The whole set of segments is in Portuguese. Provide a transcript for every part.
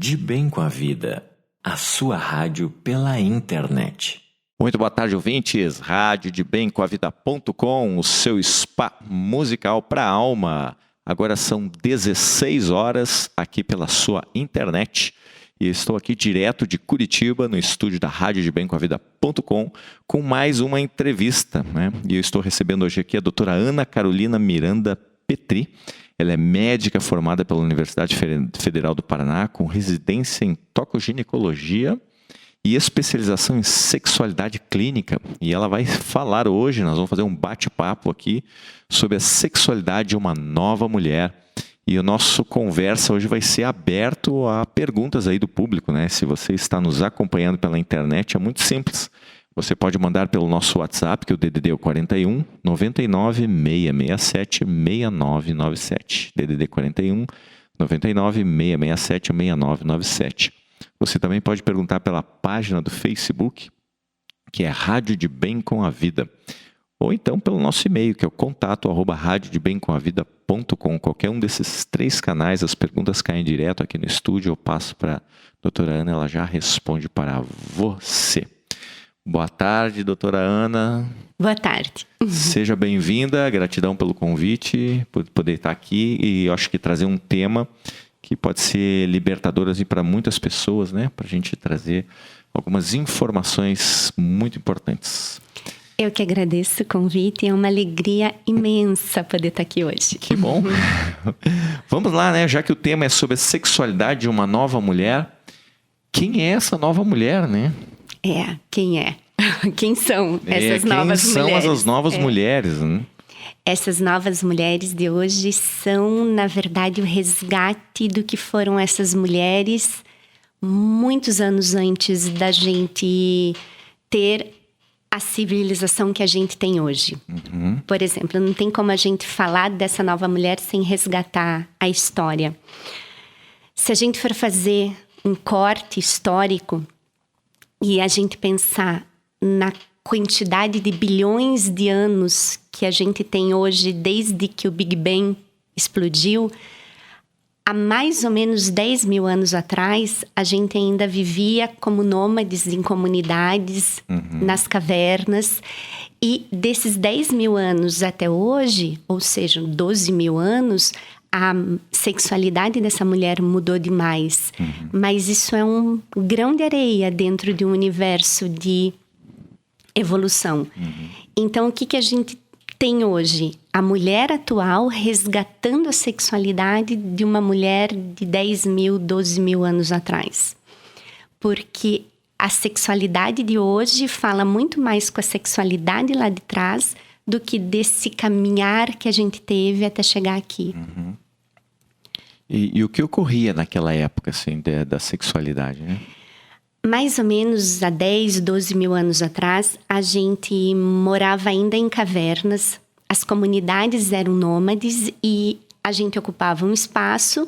De Bem com a Vida, a sua rádio pela internet. Muito boa tarde, ouvintes. Rádio de Bem com a Vida.com, o seu spa musical para a alma. Agora são 16 horas aqui pela sua internet. E estou aqui direto de Curitiba, no estúdio da Rádio de Bem com a Vida.com, com mais uma entrevista, né? E eu estou recebendo hoje aqui a doutora Ana Carolina Miranda Petri. Ela é médica formada pela Universidade Federal do Paraná, com residência em tocoginecologia e especialização em sexualidade clínica. E ela vai falar hoje, nós vamos fazer um bate-papo aqui sobre a sexualidade de uma nova mulher. E o nosso conversa hoje vai ser aberto a perguntas aí do público, né? Se você está nos acompanhando pela internet, é muito simples. Você pode mandar pelo nosso WhatsApp, que é o DDD 41 99 667 6997. DDD 41 99 667 6997. Você também pode perguntar pela página do Facebook, que é Rádio de Bem com a Vida. Ou então pelo nosso e-mail, que é o contato@radiodebemcomavida.com. Qualquer um desses 3 canais, as perguntas caem direto aqui no estúdio. Eu passo para a doutora Ana, ela já responde para você. Boa tarde, doutora Ana. Boa tarde. Seja bem-vinda, gratidão pelo convite, por poder estar aqui. E eu acho que trazer um tema que pode ser libertador assim, para muitas pessoas, né? Para a gente trazer algumas informações muito importantes. Eu que agradeço o convite, é uma alegria imensa poder estar aqui hoje. Que bom. Vamos lá, né? Já que o tema é sobre a sexualidade de uma nova mulher, quem é essa nova mulher, né? Quem é? Quem são essas novas mulheres? Quem são essas novas mulheres, né? Essas novas mulheres de hoje são, na verdade, o resgate do que foram essas mulheres muitos anos antes da gente ter a civilização que a gente tem hoje. Por exemplo, não tem como a gente falar dessa nova mulher sem resgatar a história. Se a gente for fazer um corte histórico e a gente pensar na quantidade de bilhões de anos que a gente tem hoje, desde que o Big Bang explodiu, há mais ou menos 10 mil anos atrás, a gente ainda vivia como nômades em comunidades, nas cavernas. E desses 10 mil anos até hoje, ou seja, 12 mil anos, a sexualidade dessa mulher mudou demais. Mas isso é um grão de areia dentro de um universo de evolução. Então, o que a gente tem hoje? A mulher atual resgatando a sexualidade de uma mulher de 10 mil, 12 mil anos atrás. Porque a sexualidade de hoje fala muito mais com a sexualidade lá de trás do que desse caminhar que a gente teve até chegar aqui. E o que ocorria naquela época, assim, da sexualidade, né? Mais ou menos há 10, 12 mil anos atrás, a gente morava ainda em cavernas, as comunidades eram nômades e a gente ocupava um espaço.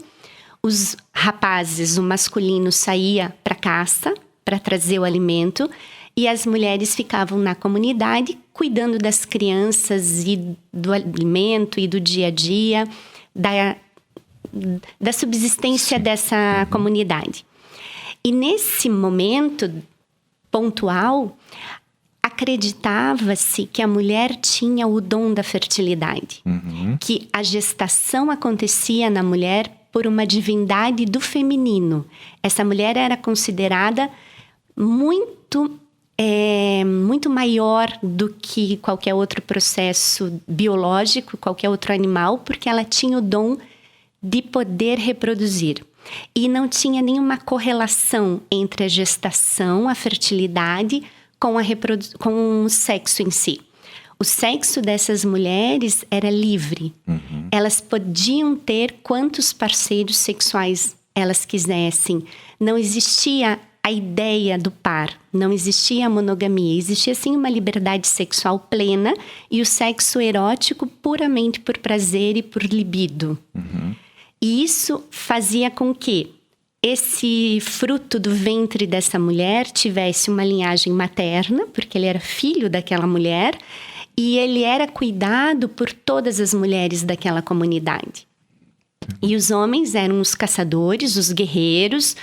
Os rapazes, o masculino, saía para caça, para trazer o alimento, e as mulheres ficavam na comunidade, cuidando das crianças e do alimento e do dia a dia, da subsistência dessa comunidade. E nesse momento pontual, acreditava-se que a mulher tinha o dom da fertilidade. Que a gestação acontecia na mulher por uma divindade do feminino. Essa mulher era considerada muito maior do que qualquer outro processo biológico, qualquer outro animal, porque ela tinha o dom de poder reproduzir. E não tinha nenhuma correlação entre a gestação, a fertilidade, com o sexo em si. O sexo dessas mulheres era livre. Elas podiam ter quantos parceiros sexuais elas quisessem. Não existia a ideia do par, não existia a monogamia. Existia, sim, uma liberdade sexual plena e o sexo erótico puramente por prazer e por libido. E isso fazia com que esse fruto do ventre dessa mulher tivesse uma linhagem materna, porque ele era filho daquela mulher, e ele era cuidado por todas as mulheres daquela comunidade. E os homens eram os caçadores, os guerreiros,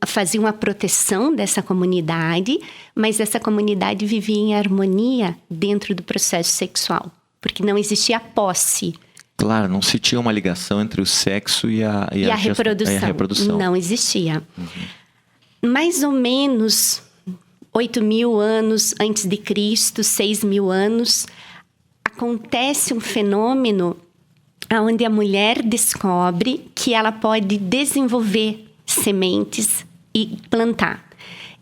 faziam a proteção dessa comunidade, mas essa comunidade vivia em harmonia dentro do processo sexual, porque não existia posse. Claro, não se tinha uma ligação entre o sexo e a reprodução. Não existia. Mais ou menos 8.000 anos antes de Cristo, 6.000 anos, acontece um fenômeno onde a mulher descobre que ela pode desenvolver sementes e plantar.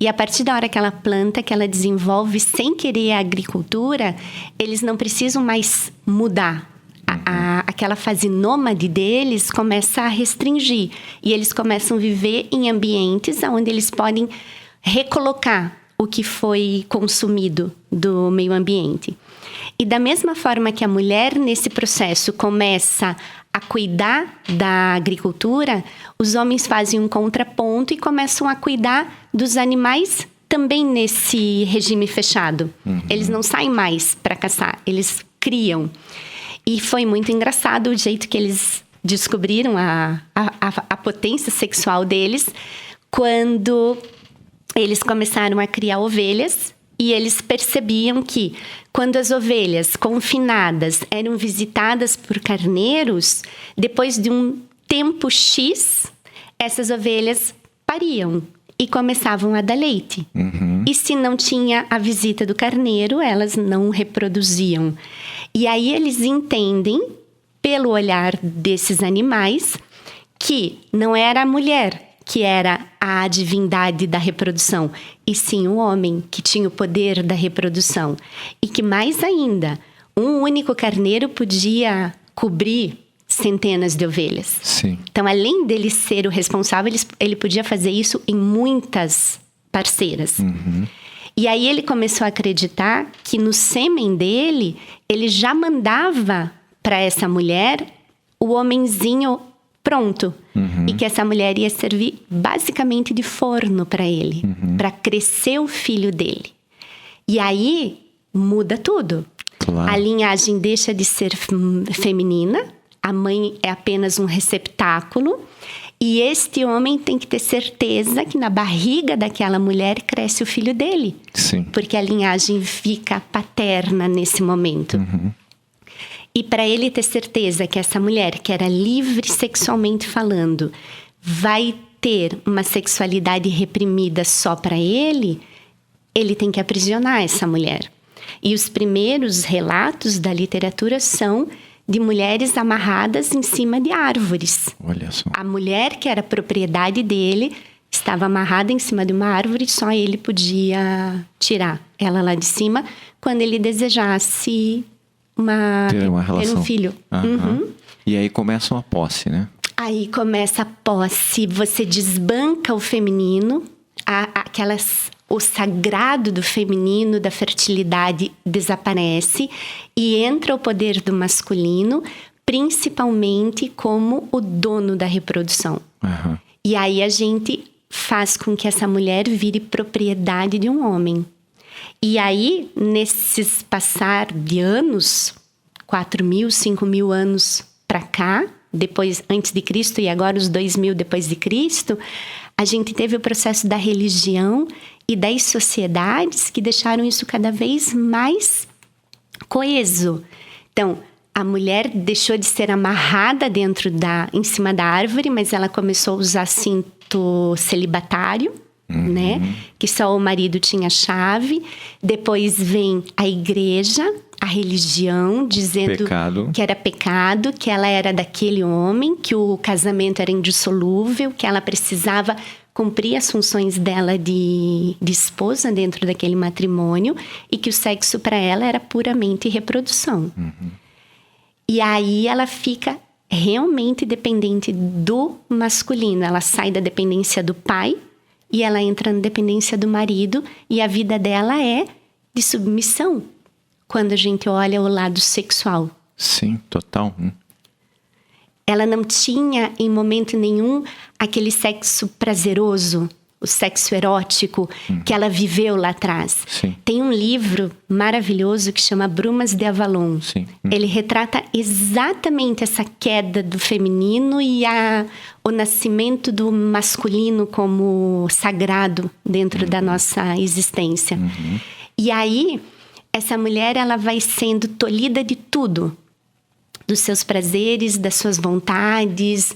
E a partir da hora que ela planta, que ela desenvolve sem querer a agricultura, eles não precisam mais mudar. Aquela fase nômade deles começa a restringir. E eles começam a viver em ambientes onde eles podem recolocar o que foi consumido do meio ambiente. E da mesma forma que a mulher, nesse processo, começa a cuidar da agricultura, os homens fazem um contraponto e começam a cuidar dos animais também nesse regime fechado. Eles não saem mais para caçar, eles criam. E foi muito engraçado o jeito que eles descobriram a potência sexual deles quando eles começaram a criar ovelhas. E eles percebiam que quando as ovelhas confinadas eram visitadas por carneiros, depois de um tempo X, essas ovelhas pariam e começavam a dar leite. E se não tinha a visita do carneiro, elas não reproduziam. E aí eles entendem, pelo olhar desses animais, que não era a mulher que era a divindade da reprodução, e sim o homem que tinha o poder da reprodução. E que mais ainda, um único carneiro podia cobrir centenas de ovelhas. Sim. Então, além dele ser o responsável, ele podia fazer isso em muitas parceiras. E aí ele começou a acreditar que no sêmen dele, ele já mandava para essa mulher o homenzinho pronto. E que essa mulher ia servir basicamente de forno para ele, para crescer o filho dele. E aí muda tudo. Claro. A linhagem deixa de ser feminina, a mãe é apenas um receptáculo, e este homem tem que ter certeza que na barriga daquela mulher cresce o filho dele. Sim. Porque a linhagem fica paterna nesse momento. E para ele ter certeza que essa mulher, que era livre sexualmente falando, vai ter uma sexualidade reprimida só para ele tem que aprisionar essa mulher. E os primeiros relatos da literatura são de mulheres amarradas em cima de árvores. Olha só. A mulher, que era propriedade dele, estava amarrada em cima de uma árvore e só ele podia tirar ela lá de cima quando ele desejasse ter um filho. E aí começa uma posse, né? Aí começa a posse, você desbanca o feminino, o sagrado do feminino, da fertilidade desaparece e entra o poder do masculino, principalmente como o dono da reprodução. E aí a gente faz com que essa mulher vire propriedade de um homem. E aí, nesses passar de anos, 4.000, 5.000 anos para cá, depois, antes de Cristo, e agora os 2.000 depois de Cristo, a gente teve o processo da religião e das sociedades que deixaram isso cada vez mais coeso. Então, a mulher deixou de ser amarrada em cima da árvore, mas ela começou a usar cinto celibatário, né? Que só o marido tinha chave. Depois vem a igreja, a religião, dizendo que era pecado, que ela era daquele homem, que o casamento era indissolúvel, que ela precisava cumprir as funções dela de esposa dentro daquele matrimônio e que o sexo para ela era puramente reprodução. E aí ela fica realmente dependente do masculino. Ela sai da dependência do pai e ela entra na dependência do marido, e a vida dela é de submissão, quando a gente olha o lado sexual. Sim, total. Ela não tinha, em momento nenhum, aquele sexo prazeroso, o sexo erótico que ela viveu lá atrás. Sim. Tem um livro maravilhoso que chama Brumas de Avalon. Sim. Ele retrata exatamente essa queda do feminino e o nascimento do masculino como sagrado dentro da nossa existência. E aí, essa mulher, ela vai sendo tolhida de tudo. Dos seus prazeres, das suas vontades.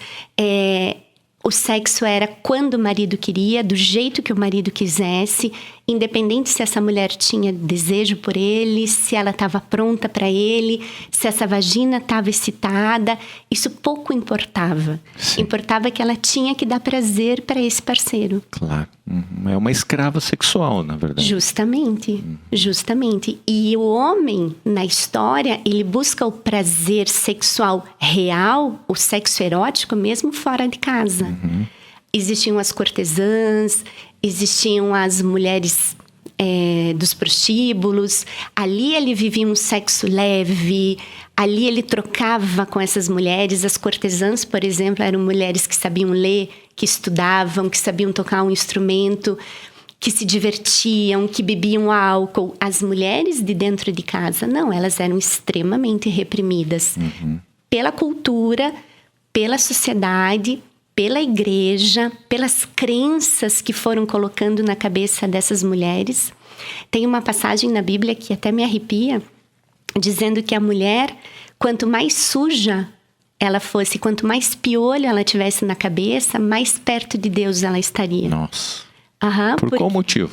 O sexo era quando o marido queria, do jeito que o marido quisesse, independente se essa mulher tinha desejo por ele, se ela estava pronta para ele, se essa vagina estava excitada, isso pouco importava. Sim. Importava que ela tinha que dar prazer para esse parceiro. Claro. É uma escrava sexual, na verdade. Justamente, justamente. E o homem, na história, ele busca o prazer sexual real, o sexo erótico, mesmo fora de casa. Existiam as cortesãs, existiam as mulheres dos prostíbulos. Ali ele vivia um sexo leve, ali ele trocava com essas mulheres. As cortesãs, por exemplo, eram mulheres que sabiam ler, que estudavam, que sabiam tocar um instrumento, que se divertiam, que bebiam álcool. As mulheres de dentro de casa, não, elas eram extremamente reprimidas pela cultura, pela sociedade, pela igreja, pelas crenças que foram colocando na cabeça dessas mulheres. Tem uma passagem na Bíblia que até me arrepia, dizendo que a mulher, quanto mais suja ela fosse, quanto mais piolho ela tivesse na cabeça, mais perto de Deus ela estaria. Nossa. Por qual motivo?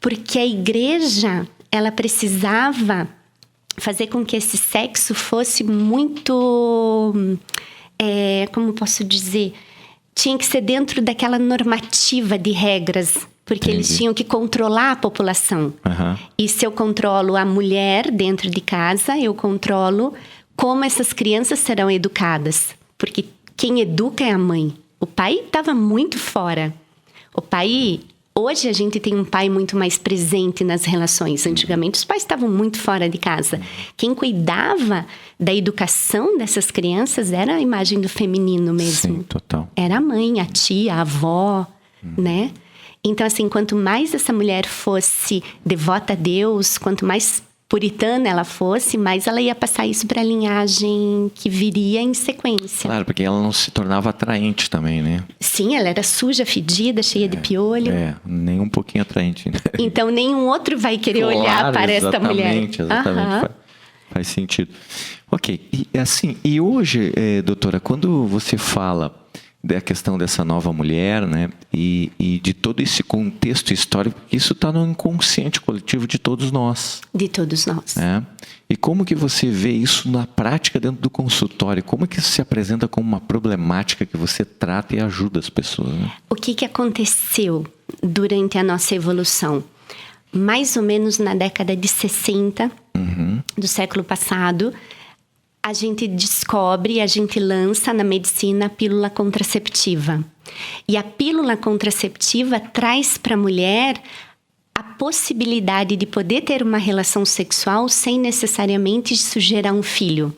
Porque a igreja, ela precisava fazer com que esse sexo fosse muito... como posso dizer? Tinha que ser dentro daquela normativa de regras, porque eles tinham que controlar a população. E se eu controlo a mulher dentro de casa, eu controlo como essas crianças serão educadas. Porque quem educa é a mãe. O pai estava muito fora. O pai... Hoje a gente tem um pai muito mais presente nas relações. Antigamente os pais estavam muito fora de casa. Quem cuidava da educação dessas crianças era a imagem do feminino mesmo. Sim, total. Era a mãe, a tia, a avó, né? Então, assim, quanto mais essa mulher fosse devota a Deus, quanto mais puritana ela fosse, mais ela ia passar isso para a linhagem que viria em sequência. Claro, porque ela não se tornava atraente também, né? Sim, ela era suja, fedida, cheia de piolho. Nem um pouquinho atraente. Né? Então, nenhum outro vai querer olhar para esta mulher. Exatamente. Faz sentido. Ok. E hoje, doutora, quando você fala da questão dessa nova mulher, né, e de todo esse contexto histórico, isso está no inconsciente coletivo de todos nós. De todos nós. E como que você vê isso na prática dentro do consultório? Como que isso se apresenta como uma problemática que você trata e ajuda as pessoas? Né? O que aconteceu durante a nossa evolução? Mais ou menos na década de 60 do século passado, a gente descobre, a gente lança na medicina a pílula contraceptiva. E a pílula contraceptiva traz para a mulher a possibilidade de poder ter uma relação sexual sem necessariamente isso gerar um filho.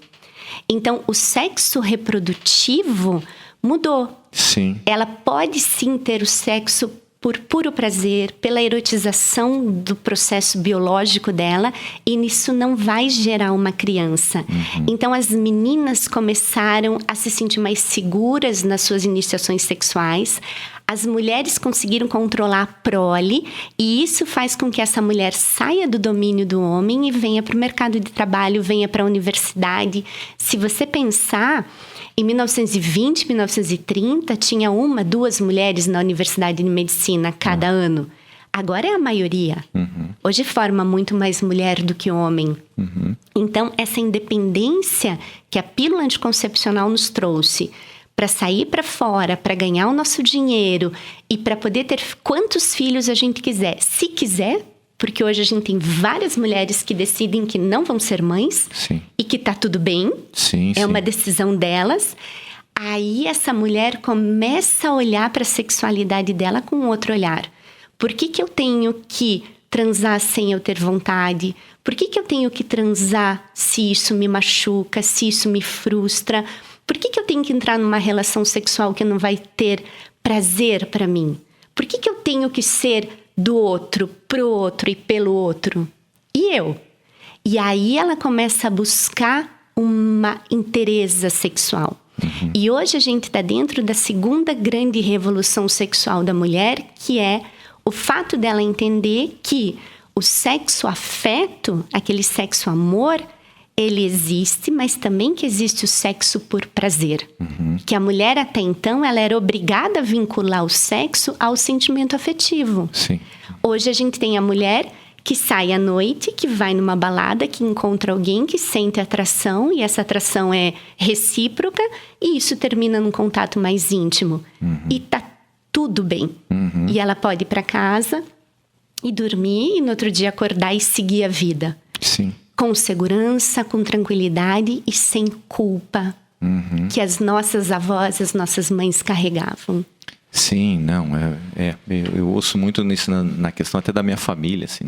Então, o sexo reprodutivo mudou. Sim. Ela pode sim ter o sexo por puro prazer, pela erotização do processo biológico dela, e nisso não vai gerar uma criança. Então, as meninas começaram a se sentir mais seguras nas suas iniciações sexuais. As mulheres conseguiram controlar a prole, e isso faz com que essa mulher saia do domínio do homem e venha para o mercado de trabalho, venha para a universidade. Se você pensar... Em 1920, 1930, tinha 1, 2 mulheres na Universidade de Medicina cada ano. Agora é a maioria. Hoje forma muito mais mulher do que homem. Então, essa independência que a pílula anticoncepcional nos trouxe para sair para fora, para ganhar o nosso dinheiro e para poder ter quantos filhos a gente quiser. Se quiser, porque hoje a gente tem várias mulheres que decidem que não vão ser mães. Sim. E que tá tudo bem. Sim, é uma decisão delas. Aí essa mulher começa a olhar para a sexualidade dela com outro olhar. Por que eu tenho que transar sem eu ter vontade? Por que eu tenho que transar se isso me machuca, se isso me frustra? Por que eu tenho que entrar numa relação sexual que não vai ter prazer para mim? Por que eu tenho que ser do outro, pro outro e pelo outro? E eu? E aí ela começa a buscar uma inteireza sexual. E hoje a gente está dentro da segunda grande revolução sexual da mulher, que é o fato dela entender que o sexo afeto, aquele sexo amor, ele existe, mas também que existe o sexo por prazer. Que a mulher até então ela era obrigada a vincular o sexo ao sentimento afetivo. Sim. Hoje a gente tem a mulher que sai à noite, que vai numa balada, que encontra alguém, que sente atração, e essa atração é recíproca, e isso termina num contato mais íntimo. E tá tudo bem. E ela pode ir para casa e dormir, e no outro dia acordar e seguir a vida. Sim. Com segurança, com tranquilidade e sem culpa. Que as nossas avós, as nossas mães carregavam. Sim, não, eu ouço muito nisso na questão até da minha família, assim,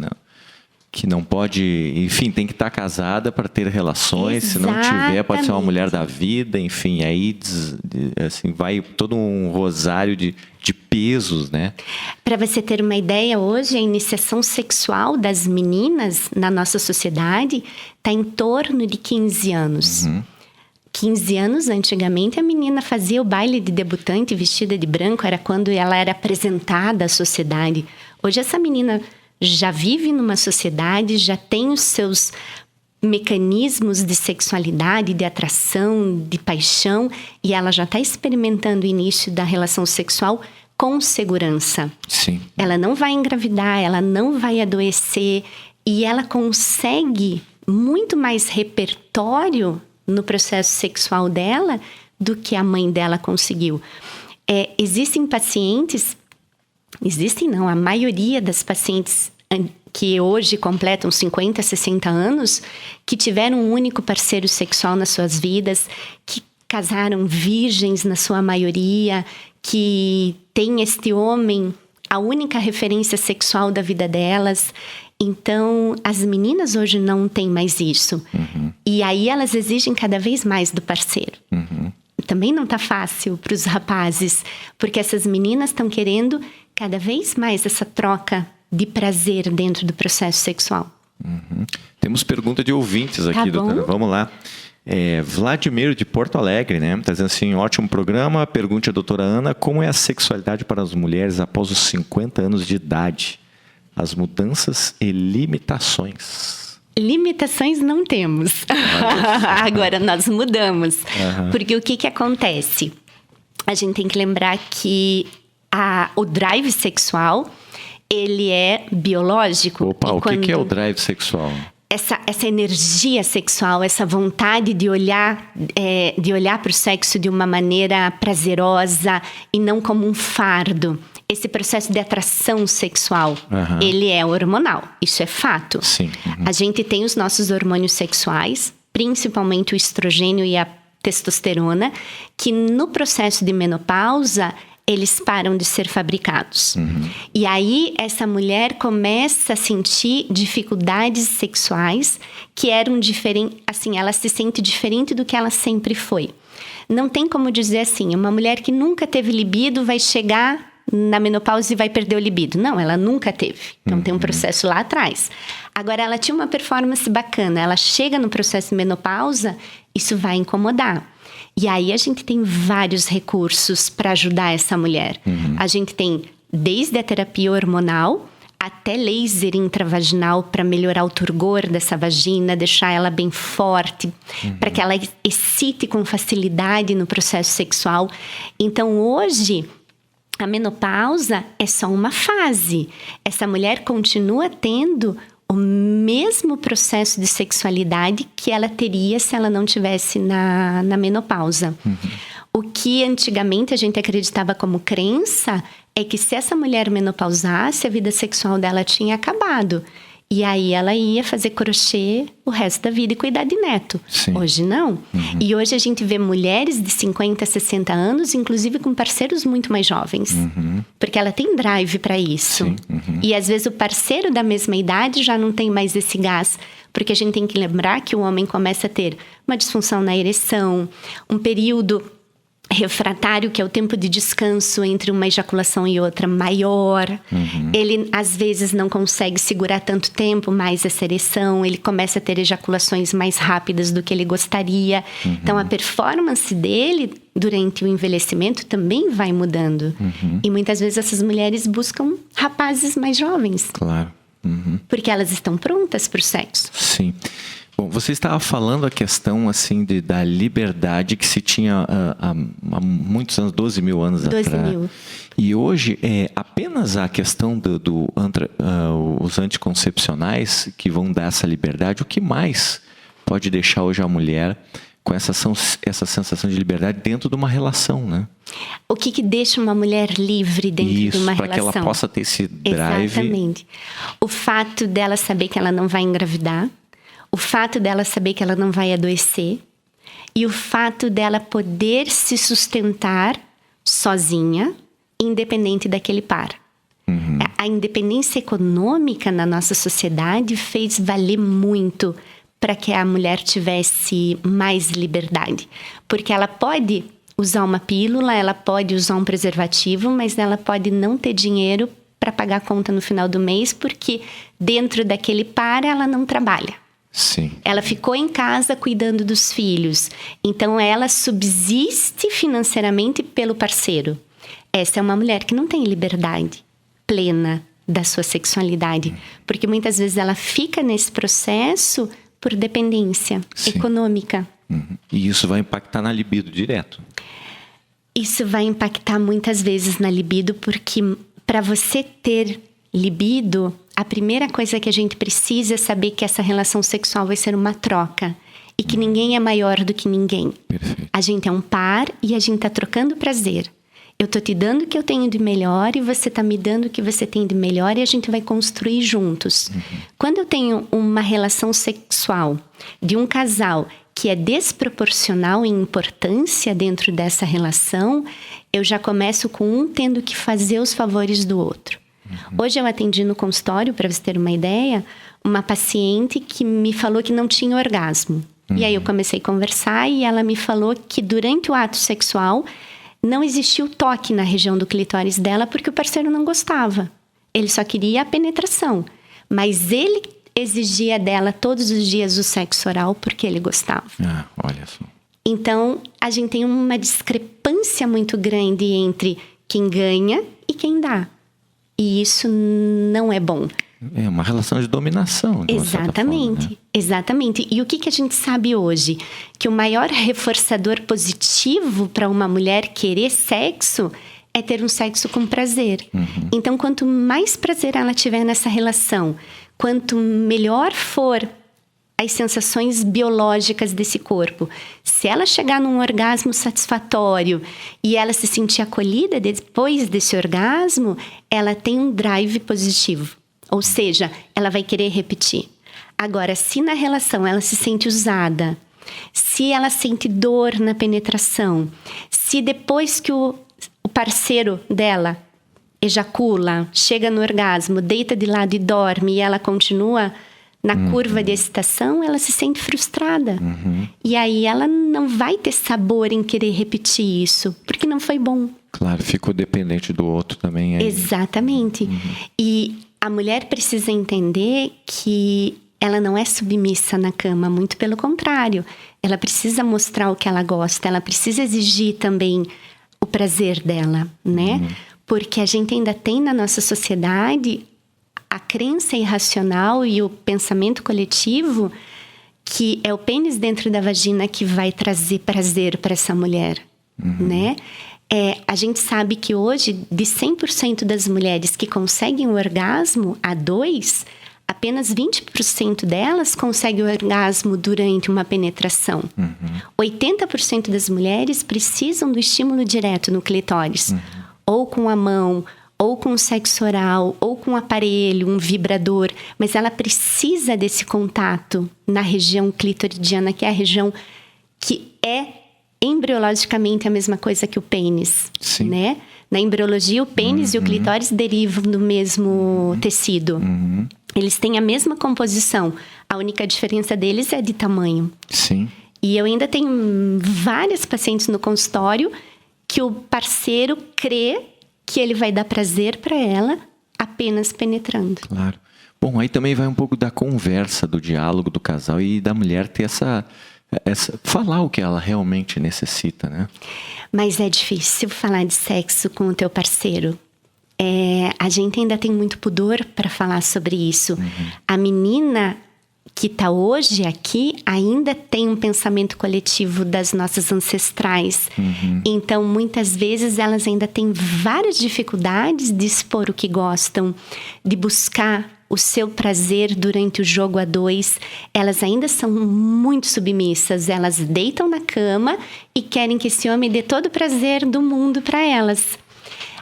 que não pode, enfim, tem que estar casada para ter relações, se não tiver, pode ser uma mulher da vida, enfim, aí assim, vai todo um rosário de pesos, né? Para você ter uma ideia, hoje a iniciação sexual das meninas na nossa sociedade está em torno de 15 anos. 15 anos, antigamente, a menina fazia o baile de debutante vestida de branco, era quando ela era apresentada à sociedade. Hoje essa menina já vive numa sociedade, já tem os seus mecanismos de sexualidade, de atração, de paixão, e ela já está experimentando o início da relação sexual com segurança. Sim. Ela não vai engravidar, ela não vai adoecer, e ela consegue muito mais repertório no processo sexual dela do que a mãe dela conseguiu. Existem pacientes, a maioria das pacientes que hoje completam 50, 60 anos, que tiveram um único parceiro sexual nas suas vidas, que casaram virgens na sua maioria, que tem este homem, a única referência sexual da vida delas. Então, as meninas hoje não têm mais isso. E aí elas exigem cada vez mais do parceiro. Também não tá fácil para os rapazes, porque essas meninas estão querendo cada vez mais essa troca de prazer dentro do processo sexual. Temos pergunta de ouvintes aqui, doutora. Vamos lá. Vladimir de Porto Alegre, né? Está dizendo assim, ótimo programa. Pergunte à doutora Ana, como é a sexualidade para as mulheres após os 50 anos de idade? As mudanças e limitações. Limitações não temos. Agora nós mudamos. Porque o que acontece? A gente tem que lembrar que o drive sexual, ele é biológico. Opa, o que é o drive sexual? Essa energia sexual, essa vontade de olhar para o sexo de uma maneira prazerosa e não como um fardo. Esse processo de atração sexual, ele é hormonal. Isso é fato. Sim. A gente tem os nossos hormônios sexuais, principalmente o estrogênio e a testosterona, que no processo de menopausa, eles param de ser fabricados. E aí, essa mulher começa a sentir dificuldades sexuais que eram diferentes. Assim, ela se sente diferente do que ela sempre foi. Não tem como dizer assim, uma mulher que nunca teve libido vai chegar na menopausa e vai perder o libido. Não, ela nunca teve. Então, tem um processo lá atrás. Agora, ela tinha uma performance bacana. Ela chega no processo de menopausa, isso vai incomodar. E aí, a gente tem vários recursos para ajudar essa mulher. A gente tem desde a terapia hormonal até laser intravaginal para melhorar o turgor dessa vagina, deixar ela bem forte, para que ela excite com facilidade no processo sexual. Então, hoje, a menopausa é só uma fase. Essa mulher continua tendo o mesmo processo de sexualidade que ela teria se ela não tivesse na menopausa. O que antigamente a gente acreditava como crença é que se essa mulher menopausasse, a vida sexual dela tinha acabado. E aí ela ia fazer crochê o resto da vida e cuidar de neto. Sim. Hoje não. E hoje a gente vê mulheres de 50, 60 anos, inclusive com parceiros muito mais jovens. Porque ela tem drive para isso. Sim. E às vezes o parceiro da mesma idade já não tem mais esse gás. Porque a gente tem que lembrar que o homem começa a ter uma disfunção na ereção, um período refratário, que é o tempo de descanso entre uma ejaculação e outra maior. Ele, às vezes, não consegue segurar tanto tempo mais essa ereção. Ele começa a ter ejaculações mais rápidas do que ele gostaria. Então, a performance dele, durante o envelhecimento, também vai mudando. E, muitas vezes, essas mulheres buscam rapazes mais jovens. Claro. Porque elas estão prontas para o sexo. Sim. Bom, você estava falando a questão assim da liberdade que se tinha há muitos anos, 12 mil anos 12 atrás. mil. E hoje é apenas a questão os anticoncepcionais que vão dar essa liberdade. O que mais pode deixar hoje a mulher com essa sensação de liberdade dentro de uma relação, né? O que deixa uma mulher livre dentro de uma relação? Para que ela possa ter esse drive. Exatamente. O fato dela saber que ela não vai engravidar, o fato dela saber que ela não vai adoecer e o fato dela poder se sustentar sozinha, independente daquele par. A independência econômica na nossa sociedade fez valer muito para que a mulher tivesse mais liberdade. Porque ela pode usar uma pílula, ela pode usar um preservativo, mas ela pode não ter dinheiro para pagar a conta no final do mês, porque dentro daquele par ela não trabalha. Sim. Ela ficou em casa cuidando dos filhos. Então, ela subsiste financeiramente pelo parceiro. Essa é uma mulher que não tem liberdade plena da sua sexualidade. Porque muitas vezes ela fica nesse processo por dependência econômica. E isso vai impactar na libido direto. Isso vai impactar muitas vezes na libido, porque para você ter libido, a primeira coisa que a gente precisa é saber que essa relação sexual vai ser uma troca. E que ninguém é maior do que ninguém. Perfeito. A gente é um par e a gente tá trocando prazer. Eu tô te dando o que eu tenho de melhor e você tá me dando o que você tem de melhor e a gente vai construir juntos. Quando eu tenho uma relação sexual de um casal que é desproporcional em importância dentro dessa relação, eu já começo com um tendo que fazer os favores do outro. Hoje eu atendi no consultório, para você ter uma ideia, uma paciente que me falou que não tinha orgasmo. E aí eu comecei a conversar e ela me falou que durante o ato sexual não existia o toque na região do clitóris dela porque o parceiro não gostava. Ele só queria a penetração. Mas ele exigia dela todos os dias o sexo oral porque ele gostava. Ah, olha só. Então, a gente tem uma discrepância muito grande entre quem ganha e quem dá. E isso não é bom. É uma relação de dominação. Exatamente, forma, né? Exatamente. E o que a gente sabe hoje? Que o maior reforçador positivo para uma mulher querer sexo é ter um sexo com prazer. Então, quanto mais prazer ela tiver nessa relação, quanto melhor for as sensações biológicas desse corpo, se ela chegar num orgasmo satisfatório e ela se sentir acolhida depois desse orgasmo, ela tem um drive positivo. Ou seja, ela vai querer repetir. Agora, se na relação ela se sente usada, se ela sente dor na penetração, se depois que o parceiro dela ejacula, chega no orgasmo, deita de lado e dorme e ela continua na curva de excitação, ela se sente frustrada. E aí ela não vai ter sabor em querer repetir isso, porque não foi bom. Claro, ficou dependente do outro também. Aí. Exatamente. E a mulher precisa entender que ela não é submissa na cama, muito pelo contrário. Ela precisa mostrar o que ela gosta, ela precisa exigir também o prazer dela, né? Porque a gente ainda tem na nossa sociedade a crença irracional e o pensamento coletivo que é o pênis dentro da vagina que vai trazer prazer para essa mulher, né? A gente sabe que hoje, de 100% das mulheres que conseguem o orgasmo a 2, apenas 20% delas conseguem o orgasmo durante uma penetração. 80% das mulheres precisam do estímulo direto no clitóris, ou com a mão, ou com sexo oral, ou com um aparelho, um vibrador, mas ela precisa desse contato na região clitoridiana, que é a região que é embriologicamente a mesma coisa que o pênis, né? Na embriologia, o pênis e o clitóris derivam do mesmo tecido. Eles têm a mesma composição. A única diferença deles é de tamanho. Sim. E eu ainda tenho várias pacientes no consultório que o parceiro crê que ele vai dar prazer para ela apenas penetrando. Claro. Bom, aí também vai um pouco da conversa, do diálogo do casal e da mulher ter essa falar o que ela realmente necessita, né? Mas é difícil falar de sexo com o teu parceiro. A gente ainda tem muito pudor para falar sobre isso. A menina que está hoje aqui ainda tem um pensamento coletivo das nossas ancestrais. Então, muitas vezes, elas ainda têm várias dificuldades de expor o que gostam, de buscar o seu prazer durante o jogo a dois. Elas ainda são muito submissas. Elas deitam na cama e querem que esse homem dê todo o prazer do mundo para elas.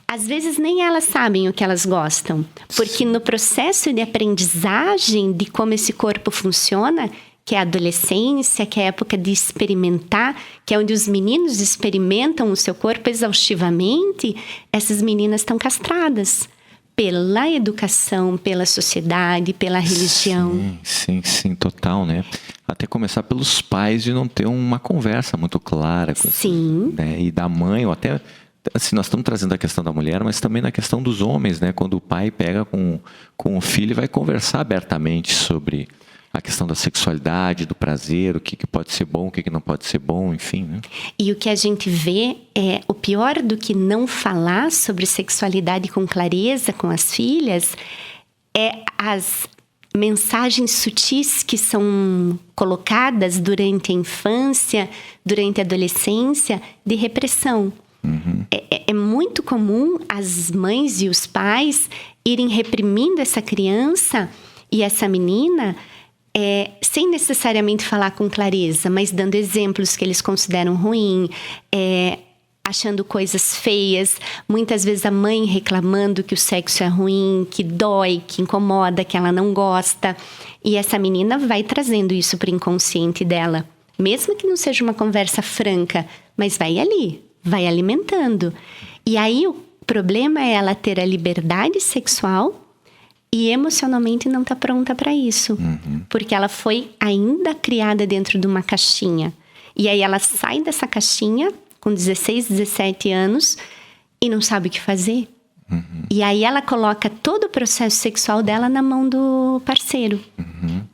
Às vezes nem elas sabem o que elas gostam, porque no processo de aprendizagem de como esse corpo funciona, que é a adolescência, que é a época de experimentar, que é onde os meninos experimentam o seu corpo exaustivamente, essas meninas estão castradas pela educação, pela sociedade, pela religião. Sim, total, né? Até começar pelos pais de não ter uma conversa muito clara. Sim. Né? E da mãe, ou até... Assim, nós estamos trazendo a questão da mulher, mas também na questão dos homens, né? Quando o pai pega com o filho e vai conversar abertamente sobre a questão da sexualidade, do prazer, o que pode ser bom, o que não pode ser bom, enfim, né? E o que a gente vê é o pior do que não falar sobre sexualidade com clareza com as filhas é as mensagens sutis que são colocadas durante a infância, durante a adolescência, de repressão. É muito comum as mães e os pais irem reprimindo essa criança e essa menina sem necessariamente falar com clareza, mas dando exemplos que eles consideram ruim, achando coisas feias. Muitas vezes a mãe reclamando que o sexo é ruim, que dói, que incomoda, que ela não gosta. E essa menina vai trazendo isso para o inconsciente dela. Mesmo que não seja uma conversa franca, mas vai ali. Vai alimentando. E aí o problema é ela ter a liberdade sexual e emocionalmente não tá pronta para isso. Porque ela foi ainda criada dentro de uma caixinha. E aí ela sai dessa caixinha com 16, 17 anos e não sabe o que fazer. E aí ela coloca todo o processo sexual dela na mão do parceiro.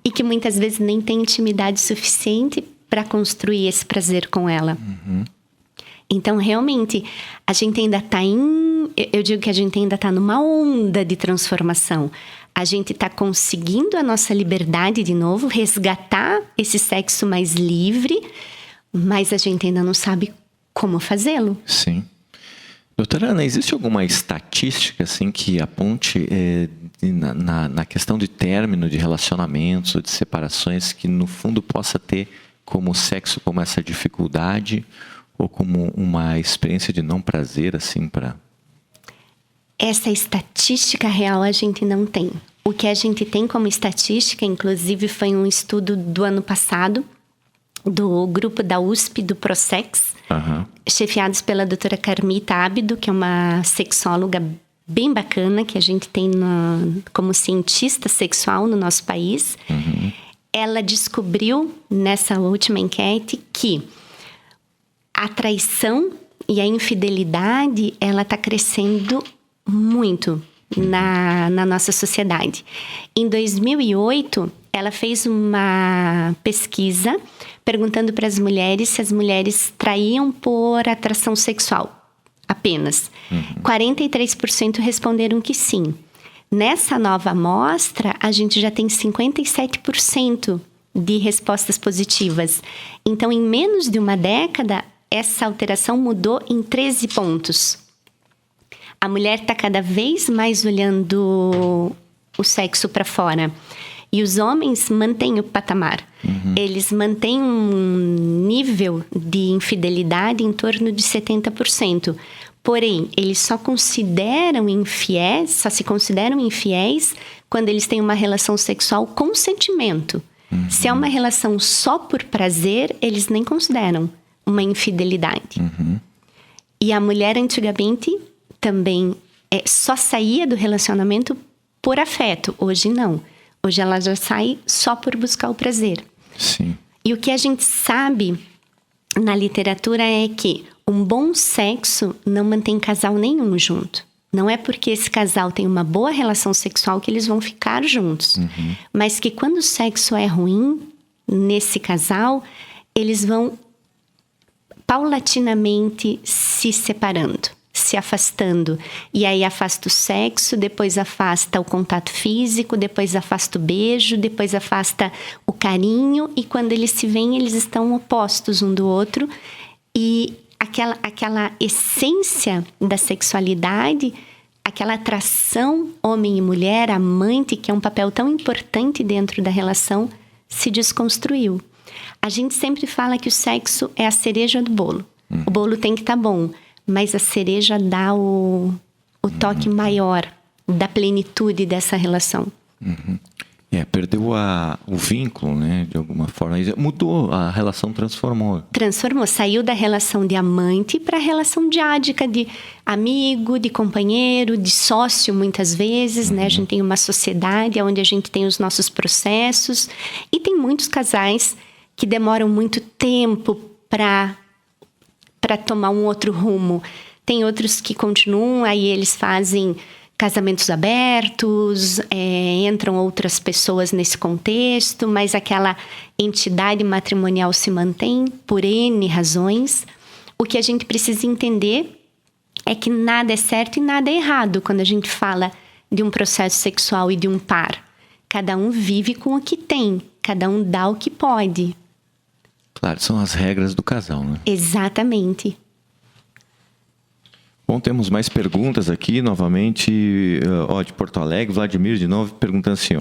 E que muitas vezes nem tem intimidade suficiente para construir esse prazer com ela. Então, realmente, a gente ainda está eu digo que a gente ainda está numa onda de transformação. A gente está conseguindo a nossa liberdade de novo, resgatar esse sexo mais livre, mas a gente ainda não sabe como fazê-lo. Sim. Doutora Ana, existe alguma estatística assim, que aponte na questão de término de relacionamentos ou de separações que, no fundo, possa ter como sexo, como essa dificuldade... ou como uma experiência de não prazer, assim, para... Essa estatística real a gente não tem. O que a gente tem como estatística, inclusive, foi um estudo do ano passado, do grupo da USP, do Prosex, chefiados pela doutora Carmita Ábido, que é uma sexóloga bem bacana, que a gente tem como cientista sexual no nosso país. Ela descobriu, nessa última enquete, que a traição e a infidelidade, ela está crescendo muito na nossa sociedade. Em 2008, ela fez uma pesquisa perguntando para as mulheres se as mulheres traíam por atração sexual apenas. 43% responderam que sim. Nessa nova amostra, a gente já tem 57% de respostas positivas. Então, em menos de uma década, essa alteração mudou em 13 pontos. A mulher está cada vez mais olhando o sexo para fora. E os homens mantêm o patamar. Eles mantêm um nível de infidelidade em torno de 70%. Porém, eles só se consideram infiéis quando eles têm uma relação sexual com sentimento. Se é uma relação só por prazer, eles nem consideram uma infidelidade. E a mulher antigamente também só saía do relacionamento por afeto. Hoje não. Hoje ela já sai só por buscar o prazer. Sim. E o que a gente sabe na literatura é que um bom sexo não mantém casal nenhum junto. Não é porque esse casal tem uma boa relação sexual que eles vão ficar juntos. Mas que quando o sexo é ruim nesse casal, eles vão paulatinamente se separando, se afastando. E aí afasta o sexo, depois afasta o contato físico, depois afasta o beijo, depois afasta o carinho. E quando eles se veem, eles estão opostos um do outro. E aquela essência da sexualidade, aquela atração homem e mulher, amante, que é um papel tão importante dentro da relação, se desconstruiu. A gente sempre fala que o sexo é a cereja do bolo. O bolo tem que estar bom, mas a cereja dá o toque maior da plenitude dessa relação. Perdeu o vínculo, né? De alguma forma. Mudou, a relação transformou. Transformou, saiu da relação de amante para a relação diádica, de amigo, de companheiro, de sócio, muitas vezes, né? A gente tem uma sociedade onde a gente tem os nossos processos. E tem muitos casais que demoram muito tempo para tomar um outro rumo. Tem outros que continuam, aí eles fazem casamentos abertos, entram outras pessoas nesse contexto, mas aquela entidade matrimonial se mantém por N razões. O que a gente precisa entender é que nada é certo e nada é errado quando a gente fala de um processo sexual e de um par. Cada um vive com o que tem, cada um dá o que pode. Claro, são as regras do casal, né? Exatamente. Bom, temos mais perguntas aqui, novamente, de Porto Alegre, Vladimir de novo, perguntando assim,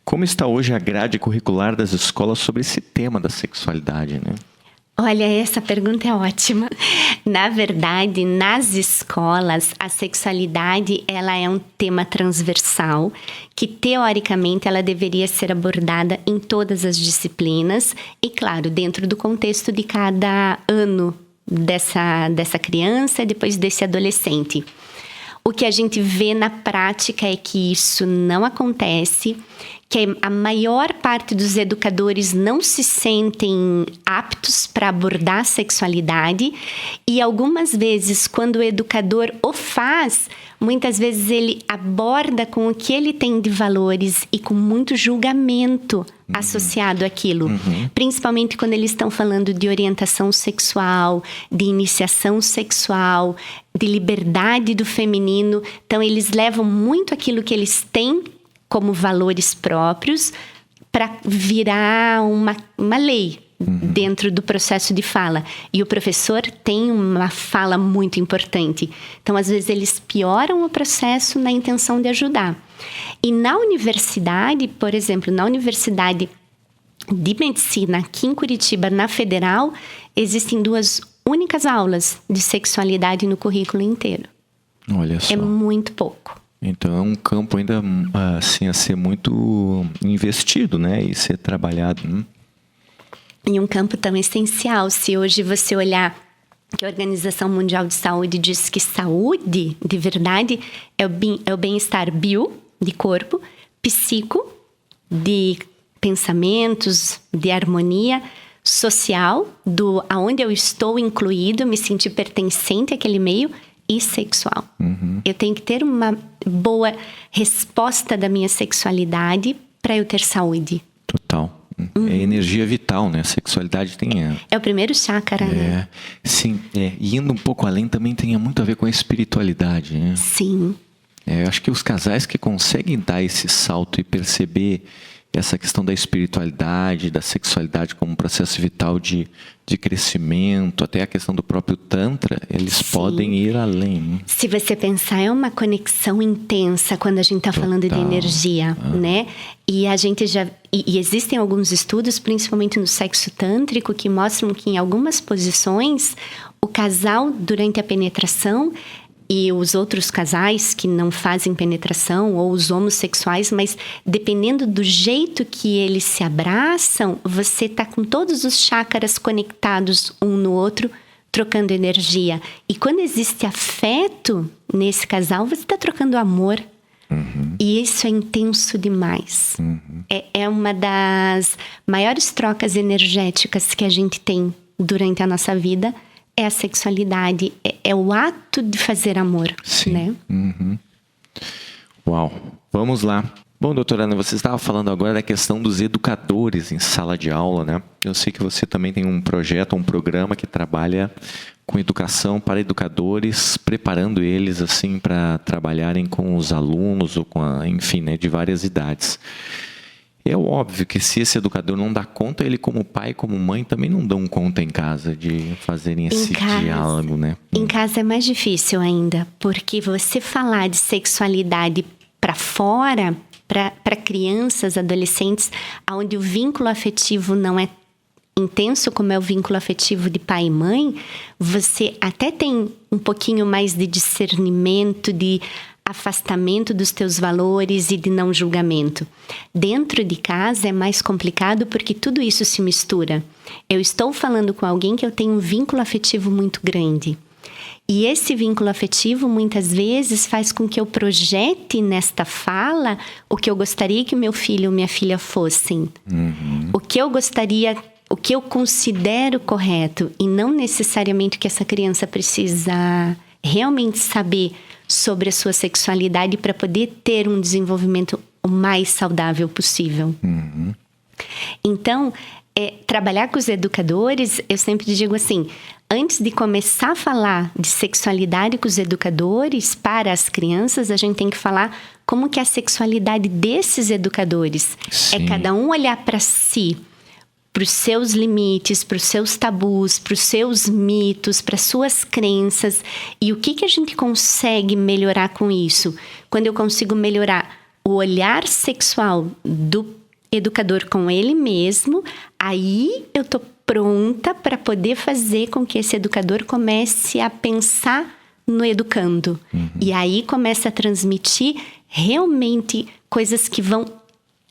como está hoje a grade curricular das escolas sobre esse tema da sexualidade, né? Olha, essa pergunta é ótima. Na verdade, nas escolas, a sexualidade, ela é um tema transversal, que teoricamente ela deveria ser abordada em todas as disciplinas e, claro, dentro do contexto de cada ano dessa criança e depois desse adolescente. O que a gente vê na prática é que isso não acontece, que a maior parte dos educadores não se sentem aptos para abordar a sexualidade e algumas vezes, quando o educador o faz, muitas vezes ele aborda com o que ele tem de valores e com muito julgamento associado àquilo. Principalmente quando eles estão falando de orientação sexual, de iniciação sexual, de liberdade do feminino. Então, eles levam muito aquilo que eles têm como valores próprios para virar uma lei dentro do processo de fala. E o professor tem uma fala muito importante. Então, às vezes, eles pioram o processo na intenção de ajudar. E na universidade, por exemplo, na Universidade de Medicina, aqui em Curitiba, na Federal, existem 2 únicas aulas de sexualidade no currículo inteiro. Olha só. É muito pouco. Então é um campo ainda assim a ser muito investido, né? E ser trabalhado. E um campo tão essencial. Se hoje você olhar que a Organização Mundial de Saúde diz que saúde, de verdade, é o bem-estar bio, de corpo, psico, de pensamentos, de harmonia, social, aonde eu estou incluído, me sentir pertencente àquele meio, e sexual. Eu tenho que ter uma boa resposta da minha sexualidade para eu ter saúde. Total. É energia vital, né? A sexualidade tem... É o primeiro chakra, né? Sim. E indo um pouco além também tem muito a ver com a espiritualidade, né? Sim. Eu acho que os casais que conseguem dar esse salto e perceber essa questão da espiritualidade, da sexualidade como um processo vital de crescimento, até a questão do próprio Tantra, eles podem ir além. Né? Se você pensar, é uma conexão intensa quando a gente está falando de energia, né? E a gente e existem alguns estudos, principalmente no sexo tântrico, que mostram que em algumas posições, o casal, durante a penetração, e os outros casais que não fazem penetração, ou os homossexuais, mas dependendo do jeito que eles se abraçam, você está com todos os chakras conectados um no outro, trocando energia. E quando existe afeto nesse casal, você está trocando amor. E isso é intenso demais. É uma das maiores trocas energéticas que a gente tem durante a nossa vida, é a sexualidade, é o ato de fazer amor, Sim. né? Uhum. Uau, vamos lá. Bom, doutora Ana, você estava falando agora da questão dos educadores em sala de aula, né? Eu sei que você também tem um projeto, um programa que trabalha com educação para educadores, preparando eles assim para trabalharem com os alunos ou enfim, né, de várias idades. É óbvio que se esse educador não dá conta, ele como pai, como mãe, também não dão conta em casa de fazerem esse diálogo, né? Em casa é mais difícil ainda, porque você falar de sexualidade para fora, para crianças, adolescentes, onde o vínculo afetivo não é intenso como é o vínculo afetivo de pai e mãe, você até tem um pouquinho mais de discernimento, de afastamento dos teus valores e de não julgamento. Dentro de casa é mais complicado porque tudo isso se mistura. Eu estou falando com alguém que eu tenho um vínculo afetivo muito grande. E esse vínculo afetivo, muitas vezes, faz com que eu projete nesta fala o que eu gostaria que meu filho ou minha filha fossem. Uhum. O que eu gostaria, o que eu considero correto. E não necessariamente o que essa criança precisa realmente saber sobre a sua sexualidade para poder ter um desenvolvimento o mais saudável possível. Uhum. Então, trabalhar com os educadores, eu sempre digo assim, antes de começar a falar de sexualidade com os educadores para as crianças, a gente tem que falar como que é a sexualidade desses educadores. Sim. É cada um olhar para si, para os seus limites, para os seus tabus, para os seus mitos, para as suas crenças. E o que a gente consegue melhorar com isso? Quando eu consigo melhorar o olhar sexual do educador com ele mesmo, aí eu tô pronta para poder fazer com que esse educador comece a pensar no educando. Uhum. E aí começa a transmitir realmente coisas que vão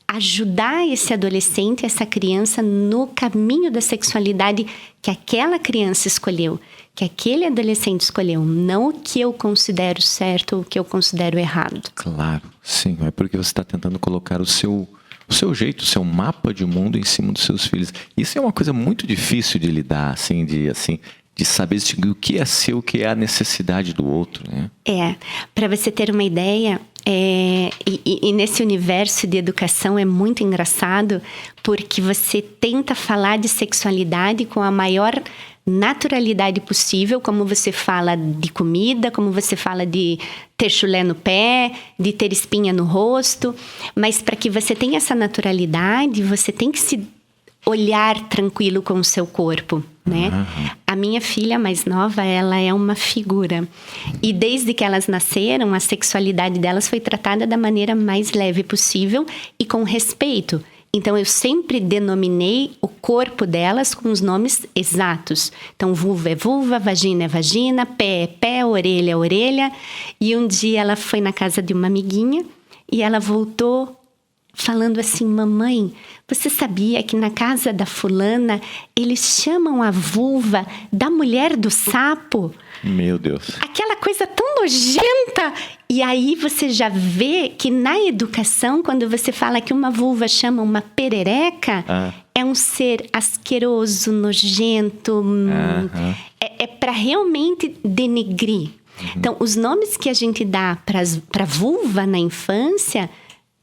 ajudar esse adolescente, essa criança no caminho da sexualidade que aquela criança escolheu, que aquele adolescente escolheu, não o que eu considero certo ou o que eu considero errado. Claro, sim, é porque você está tentando colocar o seu jeito, o seu mapa de mundo em cima dos seus filhos. Isso é uma coisa muito difícil de lidar, assim, de saber distinguir o que é seu, o que é a necessidade do outro, né? Para você ter uma ideia, e nesse universo de educação é muito engraçado, porque você tenta falar de sexualidade com a maior naturalidade possível, como você fala de comida, como você fala de ter chulé no pé, de ter espinha no rosto, mas para que você tenha essa naturalidade, você tem que se olhar tranquilo com o seu corpo, né? Uhum. A minha filha mais nova, ela é uma figura. E desde que elas nasceram, a sexualidade delas foi tratada da maneira mais leve possível e com respeito. Então, eu sempre denominei o corpo delas com os nomes exatos. Então, vulva é vulva, vagina é vagina, pé é pé, orelha é orelha. E um dia ela foi na casa de uma amiguinha e ela voltou falando assim, mamãe, você sabia que na casa da fulana eles chamam a vulva da mulher do sapo? Meu Deus. Aquela coisa tão nojenta. E aí você já vê que na educação, quando você fala que uma vulva chama uma perereca, é um ser asqueroso, nojento. É para realmente denegrir. Uhum. Então, os nomes que a gente dá para vulva na infância,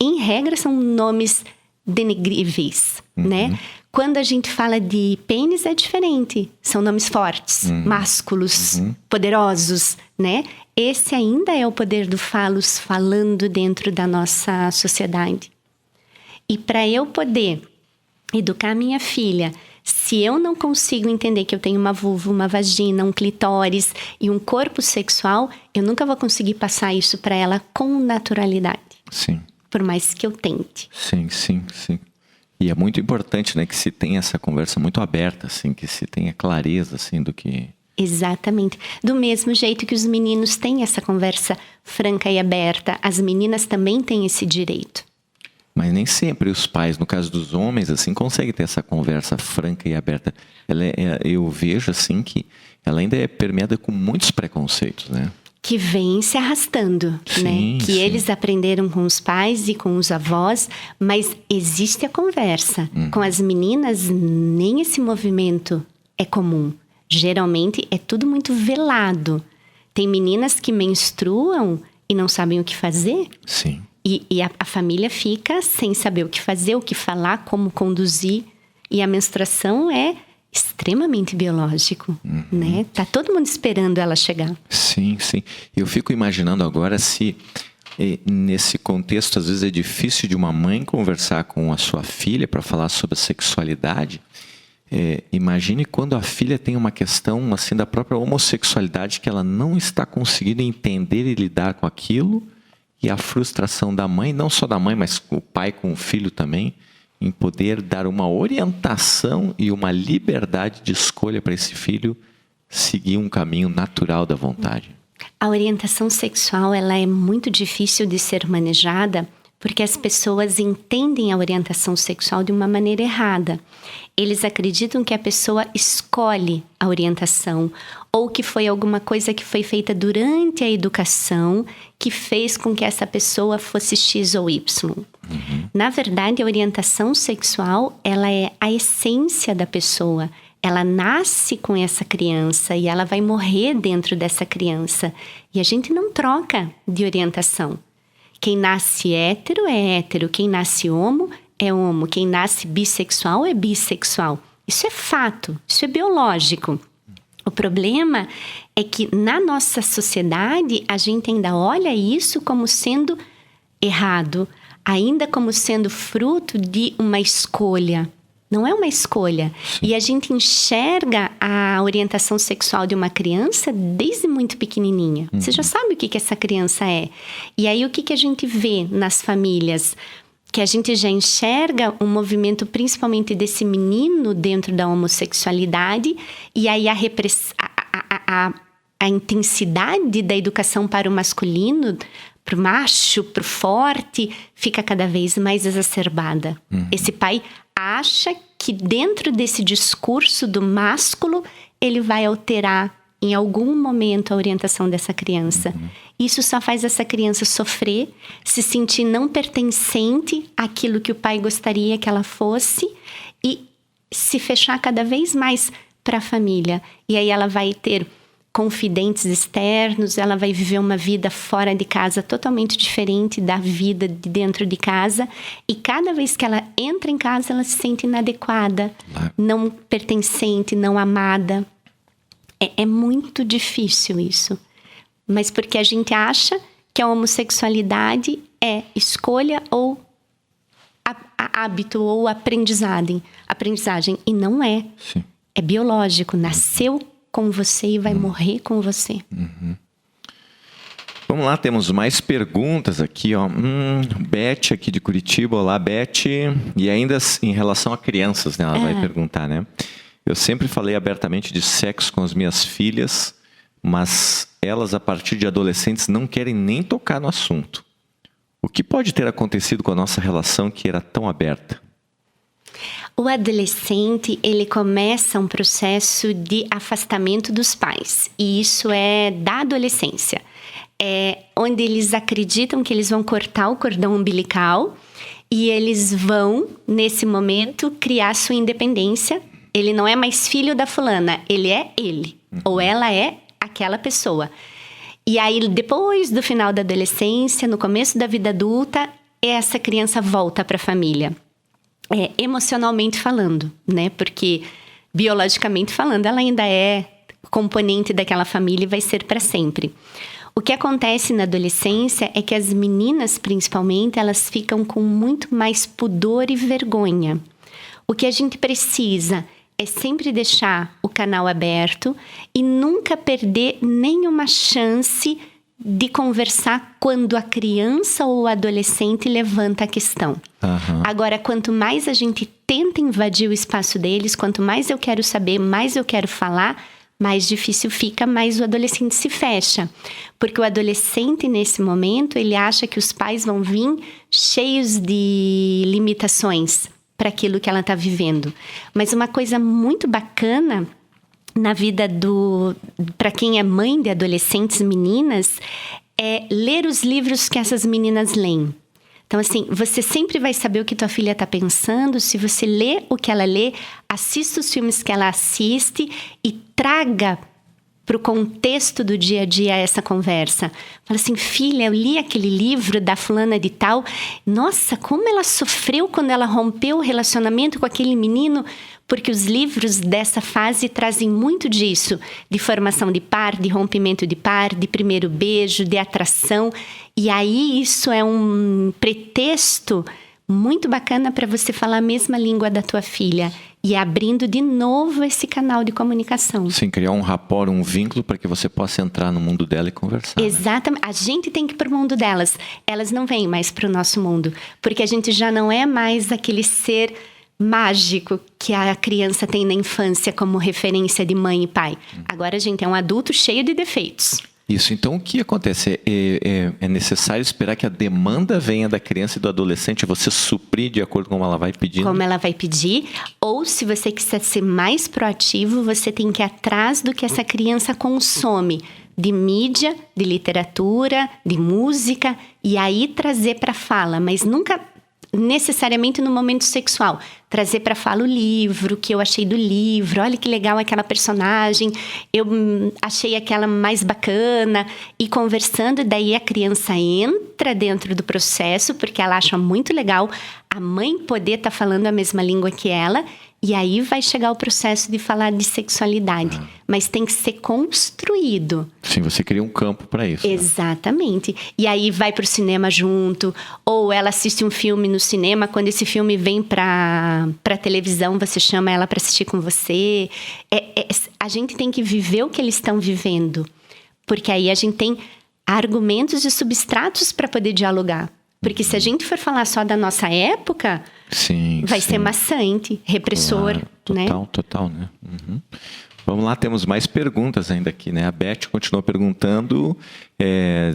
em regra, são nomes denegríveis, né? Quando a gente fala de pênis, é diferente. São nomes fortes, másculos, poderosos, né? Esse ainda é o poder do falos falando dentro da nossa sociedade. E para eu poder educar minha filha, se eu não consigo entender que eu tenho uma vulva, uma vagina, um clitóris e um corpo sexual, eu nunca vou conseguir passar isso para ela com naturalidade. Sim. Por mais que eu tente. Sim. E é muito importante, né, que se tenha essa conversa muito aberta, assim, que se tenha clareza, assim, do que... Exatamente. Do mesmo jeito que os meninos têm essa conversa franca e aberta, as meninas também têm esse direito. Mas nem sempre os pais, no caso dos homens, assim, conseguem ter essa conversa franca e aberta. Eu vejo, assim, que ela ainda é permeada com muitos preconceitos, né? Que vem se arrastando, né? Que eles aprenderam com os pais e com os avós, mas existe a conversa. Com as meninas, nem esse movimento é comum. Geralmente é tudo muito velado. Tem meninas que menstruam e não sabem o que fazer. Sim. E a família fica sem saber o que fazer, o que falar, como conduzir. E a menstruação é extremamente biológico, né? Tá todo mundo esperando ela chegar. Sim, sim. Eu fico imaginando agora se nesse contexto às vezes é difícil de uma mãe conversar com a sua filha para falar sobre a sexualidade. Imagine quando a filha tem uma questão assim da própria homossexualidade que ela não está conseguindo entender e lidar com aquilo, e a frustração da mãe, não só da mãe, mas o pai com o filho também, em poder dar uma orientação e uma liberdade de escolha para esse filho seguir um caminho natural da vontade. A orientação sexual, ela é muito difícil de ser manejada porque as pessoas entendem a orientação sexual de uma maneira errada. Eles acreditam que a pessoa escolhe a orientação ou que foi alguma coisa que foi feita durante a educação que fez com que essa pessoa fosse X ou Y. Na verdade, a orientação sexual, ela é a essência da pessoa. Ela nasce com essa criança e ela vai morrer dentro dessa criança. E a gente não troca de orientação. Quem nasce hétero é hétero, quem nasce homo é homo, quem nasce bissexual é bissexual. Isso é fato, isso é biológico. O problema é que na nossa sociedade a gente ainda olha isso como sendo errado, ainda como sendo fruto de uma escolha. Não é uma escolha. E a gente enxerga a orientação sexual de uma criança desde muito pequenininha. Você já sabe o que essa criança é. E aí o que a gente vê nas famílias? Que a gente já enxerga um movimento principalmente desse menino dentro da homossexualidade. E aí a intensidade da educação para o masculino, para o macho, para o forte, fica cada vez mais exacerbada. Esse pai acha que dentro desse discurso do másculo, ele vai alterar em algum momento a orientação dessa criança. Isso só faz essa criança sofrer, se sentir não pertencente àquilo que o pai gostaria que ela fosse e se fechar cada vez mais para a família. E aí ela vai ter confidentes externos, ela vai viver uma vida fora de casa totalmente diferente da vida de dentro de casa, e cada vez que ela entra em casa, ela se sente inadequada, não pertencente, não amada. É muito difícil isso, mas porque a gente acha que a homossexualidade é escolha ou hábito ou aprendizagem, e não é. Sim. É biológico, nasceu com você e vai morrer com você. Vamos lá, temos mais perguntas aqui, ó. Beth aqui de Curitiba. Olá, Beth. E ainda em relação a crianças, né? Ela vai perguntar, né? Eu sempre falei abertamente de sexo com as minhas filhas, mas elas, a partir de adolescentes, não querem nem tocar no assunto. O que pode ter acontecido com a nossa relação que era tão aberta? O adolescente, ele começa um processo de afastamento dos pais. E isso é da adolescência. É onde eles acreditam que eles vão cortar o cordão umbilical e eles vão, nesse momento, criar sua independência. Ele não é mais filho da fulana, ele é ele. Ou ela é aquela pessoa. E aí, depois do final da adolescência, no começo da vida adulta, essa criança volta para a família. Emocionalmente falando, né? Porque biologicamente falando, ela ainda é componente daquela família e vai ser para sempre. O que acontece na adolescência é que as meninas, principalmente, elas ficam com muito mais pudor e vergonha. O que a gente precisa é sempre deixar o canal aberto e nunca perder nenhuma chance de conversar quando a criança ou o adolescente levanta a questão. Agora, quanto mais a gente tenta invadir o espaço deles, quanto mais eu quero saber, mais eu quero falar, mais difícil fica, mais o adolescente se fecha. Porque o adolescente, nesse momento, ele acha que os pais vão vir cheios de limitações para aquilo que ela está vivendo. Mas uma coisa muito bacana na vida para quem é mãe de adolescentes meninas, é ler os livros que essas meninas leem. Então, assim, você sempre vai saber o que tua filha está pensando se você lê o que ela lê, assista os filmes que ela assiste e traga para o contexto do dia a dia essa conversa. Fala assim, filha, eu li aquele livro da fulana de tal. Nossa, como ela sofreu quando ela rompeu o relacionamento com aquele menino. Porque os livros dessa fase trazem muito disso. De formação de par, de rompimento de par, de primeiro beijo, de atração. E aí isso é um pretexto muito bacana para você falar a mesma língua da tua filha. E abrindo de novo esse canal de comunicação. Sim, criar um rapport, um vínculo para que você possa entrar no mundo dela e conversar. Exatamente. Né? A gente tem que ir para o mundo delas. Elas não vêm mais para o nosso mundo. Porque a gente já não é mais aquele ser mágico que a criança tem na infância como referência de mãe e pai. Agora a gente é um adulto cheio de defeitos. Isso, então o que acontece? É necessário esperar que a demanda venha da criança e do adolescente, você suprir de acordo com como ela vai pedindo? Como ela vai pedir, ou se você quiser ser mais proativo, você tem que ir atrás do que essa criança consome, de mídia, de literatura, de música, e aí trazer para a fala, mas nunca necessariamente no momento sexual. Trazer para fala o livro, o que eu achei do livro, olha que legal aquela personagem, eu achei aquela mais bacana, e conversando, daí a criança entra dentro do processo, porque ela acha muito legal a mãe poder estar falando a mesma língua que ela, e aí vai chegar o processo de falar de sexualidade. Mas tem que ser construído. Sim, você cria um campo para isso. Exatamente. Né? E aí vai para o cinema junto, ou ela assiste um filme no cinema, quando esse filme vem para televisão, você chama ela para assistir com você. A gente tem que viver o que eles estão vivendo. Porque aí a gente tem argumentos e substratos para poder dialogar. Porque se a gente for falar só da nossa época, vai ser maçante, repressor, claro, total, né? Uhum. Vamos lá, temos mais perguntas ainda aqui, né? A Beth continuou perguntando,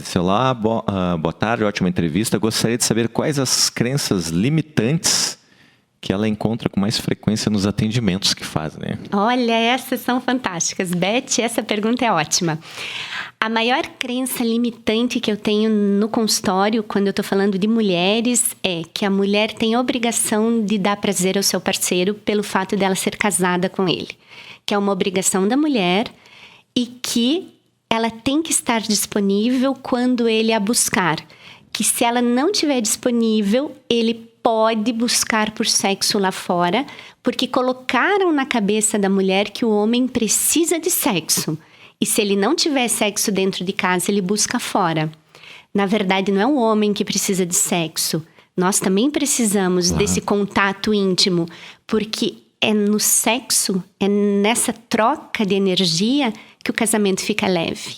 sei lá, boa tarde, ótima entrevista. Gostaria de saber quais as crenças limitantes que ela encontra com mais frequência nos atendimentos que faz, né? Olha, essas são fantásticas. Beth, essa pergunta é ótima. A maior crença limitante que eu tenho no consultório, quando eu estou falando de mulheres, é que a mulher tem a obrigação de dar prazer ao seu parceiro pelo fato dela ser casada com ele. Que é uma obrigação da mulher e que ela tem que estar disponível quando ele a buscar. Que se ela não estiver disponível, ele pode buscar por sexo lá fora, porque colocaram na cabeça da mulher que o homem precisa de sexo. E se ele não tiver sexo dentro de casa, ele busca fora. Na verdade, não é o homem que precisa de sexo. Nós também precisamos desse contato íntimo, porque é no sexo, é nessa troca de energia que o casamento fica leve.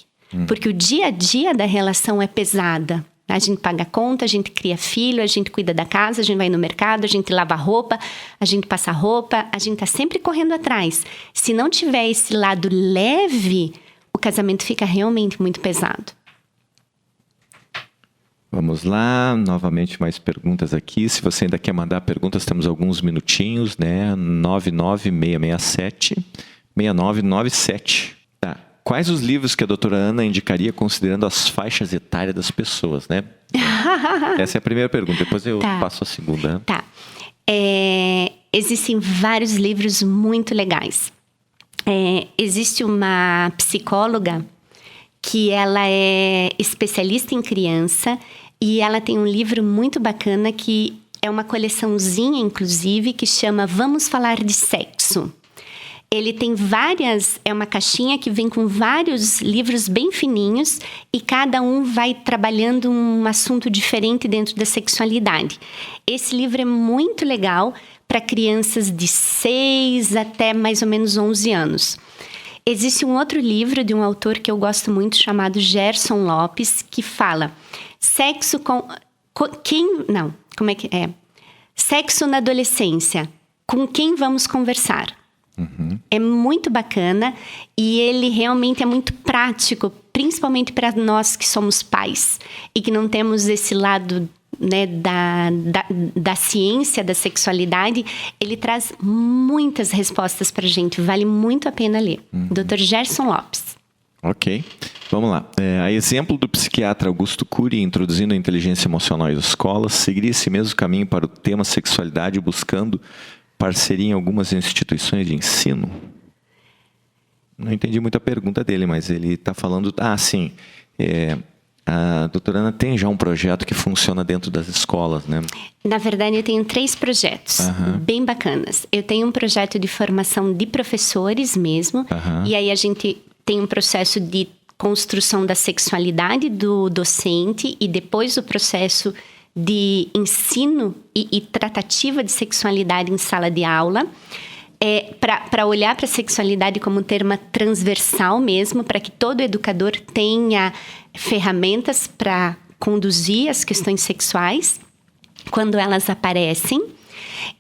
Porque o dia a dia da relação é pesada. A gente paga conta, a gente cria filho, a gente cuida da casa, a gente vai no mercado, a gente lava roupa, a gente passa roupa, a gente tá sempre correndo atrás. Se não tiver esse lado leve, o casamento fica realmente muito pesado. Vamos lá, novamente mais perguntas aqui. Se você ainda quer mandar perguntas, temos alguns minutinhos, né? 99667-6997. Tá. Quais os livros que a doutora Ana indicaria considerando as faixas etárias das pessoas, né? Essa é a primeira pergunta, depois eu passo a segunda. Tá. Existem vários livros muito legais. Existe uma psicóloga que ela é especialista em criança e ela tem um livro muito bacana que é uma coleçãozinha, inclusive, que chama Vamos Falar de Sexo. Ele tem é uma caixinha que vem com vários livros bem fininhos e cada um vai trabalhando um assunto diferente dentro da sexualidade. Esse livro é muito legal para crianças de 6 até mais ou menos 11 anos. Existe um outro livro de um autor que eu gosto muito, chamado Gerson Lopes, que fala Sexo Sexo na adolescência. Com quem vamos conversar? É muito bacana e ele realmente é muito prático, principalmente para nós que somos pais e que não temos esse lado, né, da ciência da sexualidade. Ele traz muitas respostas para a gente, vale muito a pena ler. Dr. Gerson Lopes. Ok, vamos lá. A exemplo do psiquiatra Augusto Cury introduzindo a inteligência emocional às escolas, seguiria esse mesmo caminho para o tema sexualidade, buscando parceria em algumas instituições de ensino? Não entendi muito a pergunta dele, mas ele está falando... sim. A doutora Ana tem já um projeto que funciona dentro das escolas, né? Na verdade, eu tenho 3 projetos bem bacanas. Eu tenho um projeto de formação de professores mesmo. E aí a gente tem um processo de construção da sexualidade do docente e depois o processo de ensino e tratativa de sexualidade em sala de aula. Para olhar para a sexualidade como um termo transversal mesmo, para que todo educador tenha ferramentas para conduzir as questões sexuais quando elas aparecem.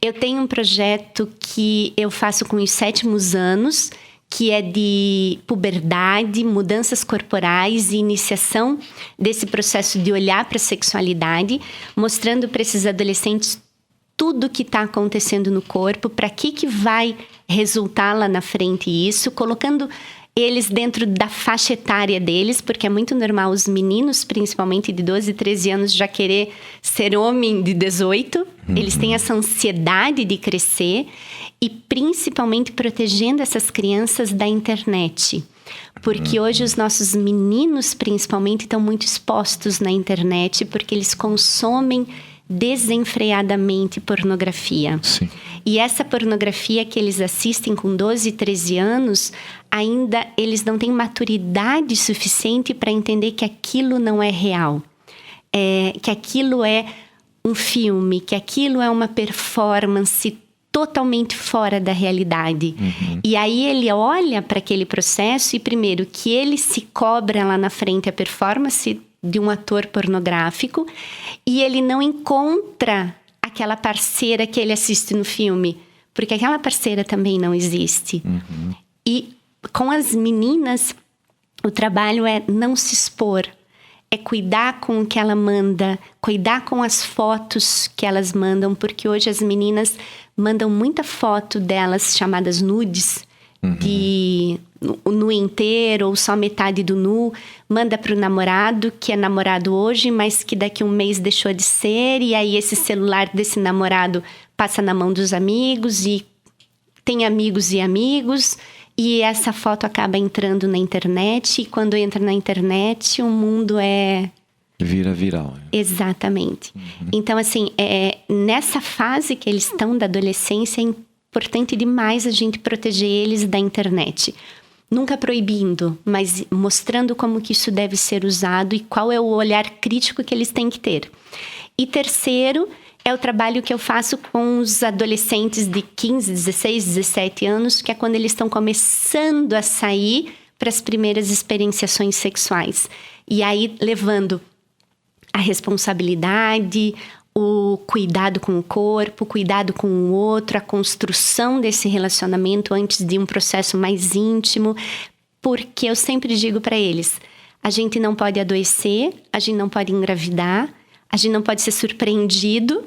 Eu tenho um projeto que eu faço com os 7º anos, que é de puberdade, mudanças corporais e iniciação desse processo de olhar para a sexualidade, mostrando para esses adolescentes tudo que está acontecendo no corpo, para que vai resultar lá na frente isso, colocando eles dentro da faixa etária deles, porque é muito normal os meninos, principalmente de 12, 13 anos, já querer ser homem de 18. Eles têm essa ansiedade de crescer e principalmente protegendo essas crianças da internet. Porque hoje os nossos meninos, principalmente, estão muito expostos na internet porque eles consomem desenfreadamente pornografia. Sim. E essa pornografia que eles assistem com 12, 13 anos, ainda eles não têm maturidade suficiente para entender que aquilo não é real. Que aquilo é um filme, que aquilo é uma performance totalmente fora da realidade. E aí ele olha para aquele processo e, primeiro, que ele se cobra lá na frente a performance de um ator pornográfico e ele não encontra aquela parceira que ele assiste no filme, porque aquela parceira também não existe. E com as meninas, o trabalho é não se expor, é cuidar com o que ela manda, cuidar com as fotos que elas mandam, porque hoje as meninas mandam muita foto delas chamadas nudes, de nu inteiro ou só metade do nu, manda para o namorado, que é namorado hoje, mas que daqui a um mês deixou de ser, e aí esse celular desse namorado passa na mão dos amigos, e tem amigos e amigos, e essa foto acaba entrando na internet, e quando entra na internet, o mundo vira viral. Exatamente. Então, assim, nessa fase que eles estão da adolescência, é importante demais a gente proteger eles da internet. Nunca proibindo, mas mostrando como que isso deve ser usado e qual é o olhar crítico que eles têm que ter. E terceiro, é o trabalho que eu faço com os adolescentes de 15, 16, 17 anos, que é quando eles estão começando a sair para as primeiras experienciações sexuais. E aí, levando a responsabilidade, o cuidado com o corpo, o cuidado com o outro, a construção desse relacionamento antes de um processo mais íntimo, porque eu sempre digo para eles, a gente não pode adoecer, a gente não pode engravidar, a gente não pode ser surpreendido,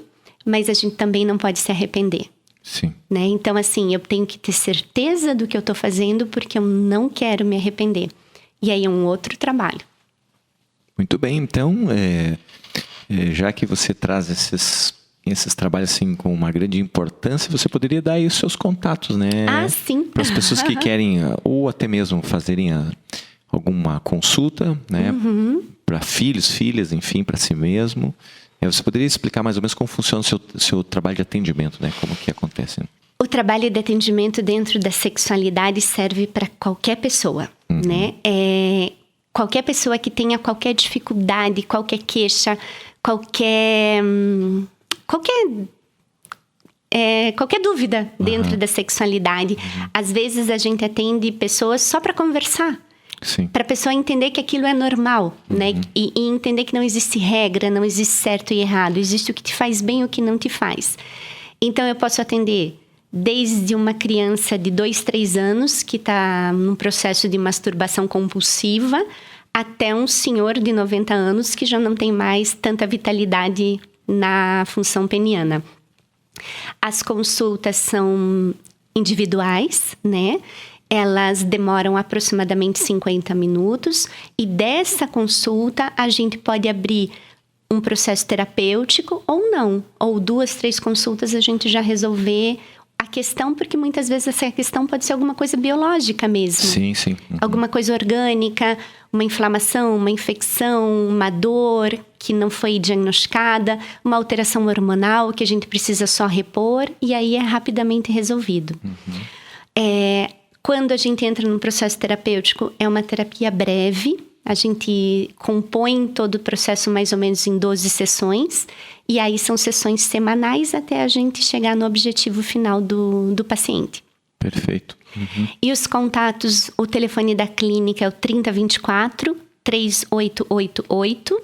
mas a gente também não pode se arrepender. Sim. Né? Então, assim, eu tenho que ter certeza do que eu estou fazendo, porque eu não quero me arrepender. E aí é um outro trabalho. Muito bem, então, já que você traz esses trabalhos assim com uma grande importância, você poderia dar aí os seus contatos, né? Sim. Para as pessoas que querem, ou até mesmo fazerem alguma consulta, né? Para filhos, filhas, enfim, para si mesmo. Você poderia explicar mais ou menos como funciona o seu trabalho de atendimento, né? Como que acontece? O trabalho de atendimento dentro da sexualidade serve para qualquer pessoa, né? Qualquer pessoa que tenha qualquer dificuldade, qualquer queixa, qualquer dúvida dentro da sexualidade. Às vezes a gente atende pessoas só para conversar. Para a pessoa entender que aquilo é normal, né? E entender que não existe regra, não existe certo e errado. Existe o que te faz bem e o que não te faz. Então, eu posso atender desde uma criança de 2, 3 anos que está num processo de masturbação compulsiva até um senhor de 90 anos que já não tem mais tanta vitalidade na função peniana. As consultas são individuais, né? Elas demoram aproximadamente 50 minutos e dessa consulta a gente pode abrir um processo terapêutico ou não. Ou 2, 3 consultas a gente já resolver a questão, porque muitas vezes essa questão pode ser alguma coisa biológica mesmo. Sim. Alguma coisa orgânica, uma inflamação, uma infecção, uma dor que não foi diagnosticada, uma alteração hormonal que a gente precisa só repor e aí é rapidamente resolvido. Quando a gente entra num processo terapêutico, é uma terapia breve. A gente compõe todo o processo mais ou menos em 12 sessões. E aí são sessões semanais até a gente chegar no objetivo final do paciente. Perfeito. E os contatos, o telefone da clínica é o 3024-3888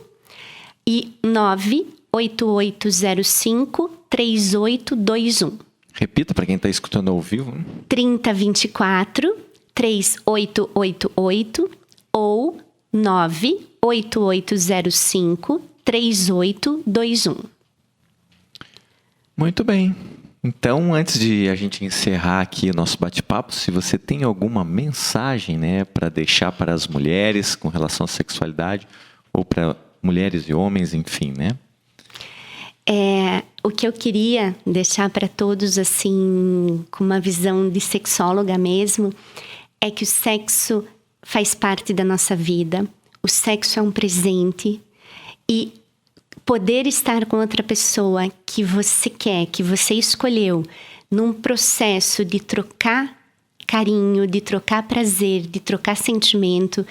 e 98805-3821. Repita para quem está escutando ao vivo. 3024-3888 ou 98805-3821. Muito bem. Então, antes de a gente encerrar aqui o nosso bate-papo, se você tem alguma mensagem, né, para deixar para as mulheres com relação à sexualidade, ou para mulheres e homens, enfim, né? O que eu queria deixar para todos, assim, com uma visão de sexóloga mesmo, é que o sexo faz parte da nossa vida. O sexo é um presente e poder estar com outra pessoa que você quer, que você escolheu, num processo de trocar carinho, de trocar prazer, de trocar sentimento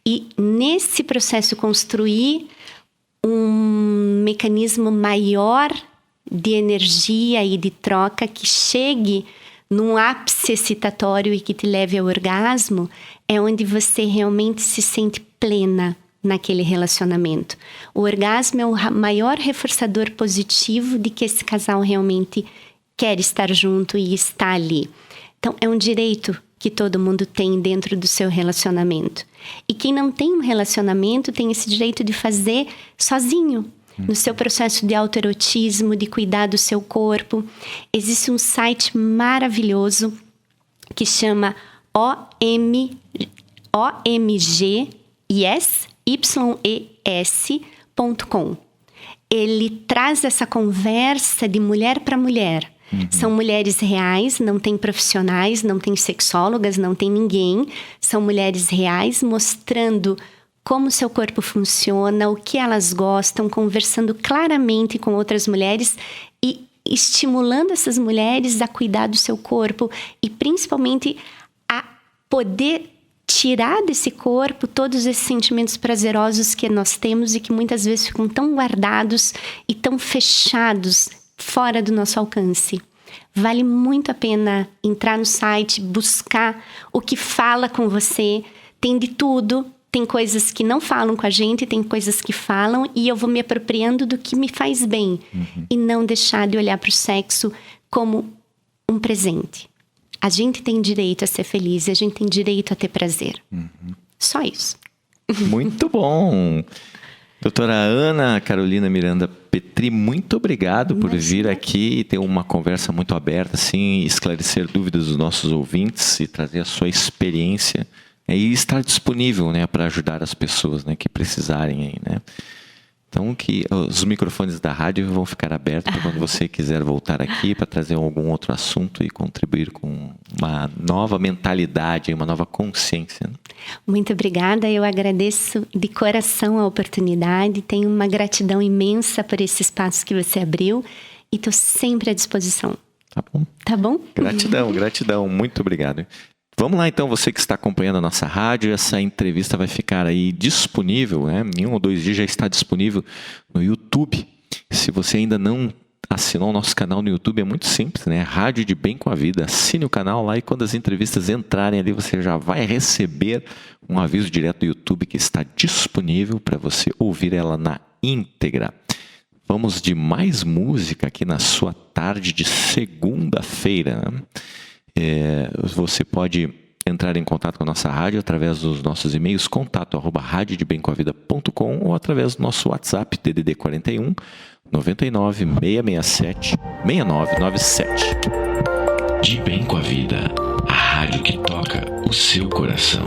e nesse processo construir um mecanismo maior de energia e de troca que chegue num ápice excitatório e que te leve ao orgasmo, é onde você realmente se sente plena naquele relacionamento. O orgasmo é o maior reforçador positivo de que esse casal realmente quer estar junto e está ali. Então, é um direito que todo mundo tem dentro do seu relacionamento. E quem não tem um relacionamento tem esse direito de fazer sozinho, no seu processo de autoerotismo, de cuidar do seu corpo. Existe um site maravilhoso que chama omgyes.com. Ele traz essa conversa de mulher para mulher. São mulheres reais, não tem profissionais, não tem sexólogas, não tem ninguém. São mulheres reais mostrando como seu corpo funciona, o que elas gostam, conversando claramente com outras mulheres e estimulando essas mulheres a cuidar do seu corpo e principalmente a poder tirar desse corpo todos esses sentimentos prazerosos que nós temos e que muitas vezes ficam tão guardados e tão fechados fora do nosso alcance. Vale muito a pena entrar no site, buscar o que fala com você. Tem de tudo. Tem coisas que não falam com a gente, tem coisas que falam, e eu vou me apropriando do que me faz bem. E não deixar de olhar para o sexo como um presente. A gente tem direito a ser feliz, a gente tem direito a ter prazer. Só isso. Muito bom! Doutora Ana Carolina Miranda Petri, muito obrigado por vir aqui e ter uma conversa muito aberta, assim, esclarecer dúvidas dos nossos ouvintes e trazer a sua experiência. E estar disponível, né, para ajudar as pessoas, né, que precisarem aí, né? Então, que os microfones da rádio vão ficar abertos para quando você quiser voltar aqui para trazer algum outro assunto e contribuir com uma nova mentalidade, uma nova consciência. Muito obrigada, eu agradeço de coração a oportunidade, tenho uma gratidão imensa por esse espaço que você abriu e estou sempre à disposição. Tá bom? Tá bom? Gratidão, muito obrigado. Vamos lá então, você que está acompanhando a nossa rádio, essa entrevista vai ficar aí disponível, né? Em 1 ou 2 dias já está disponível no YouTube. Se você ainda não assinou o nosso canal no YouTube, é muito simples, né? Rádio de Bem com a Vida. Assine o canal lá e quando as entrevistas entrarem ali, você já vai receber um aviso direto do YouTube que está disponível para você ouvir ela na íntegra. Vamos de mais música aqui na sua tarde de segunda-feira, né? Você pode entrar em contato com a nossa rádio através dos nossos e-mails contato@radiodebemcoavida.com ou através do nosso WhatsApp DDD 41 99 667 6997. De Bem com a Vida, a rádio que toca o seu coração.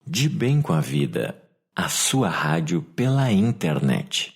De Bem com a Vida, a sua rádio pela internet.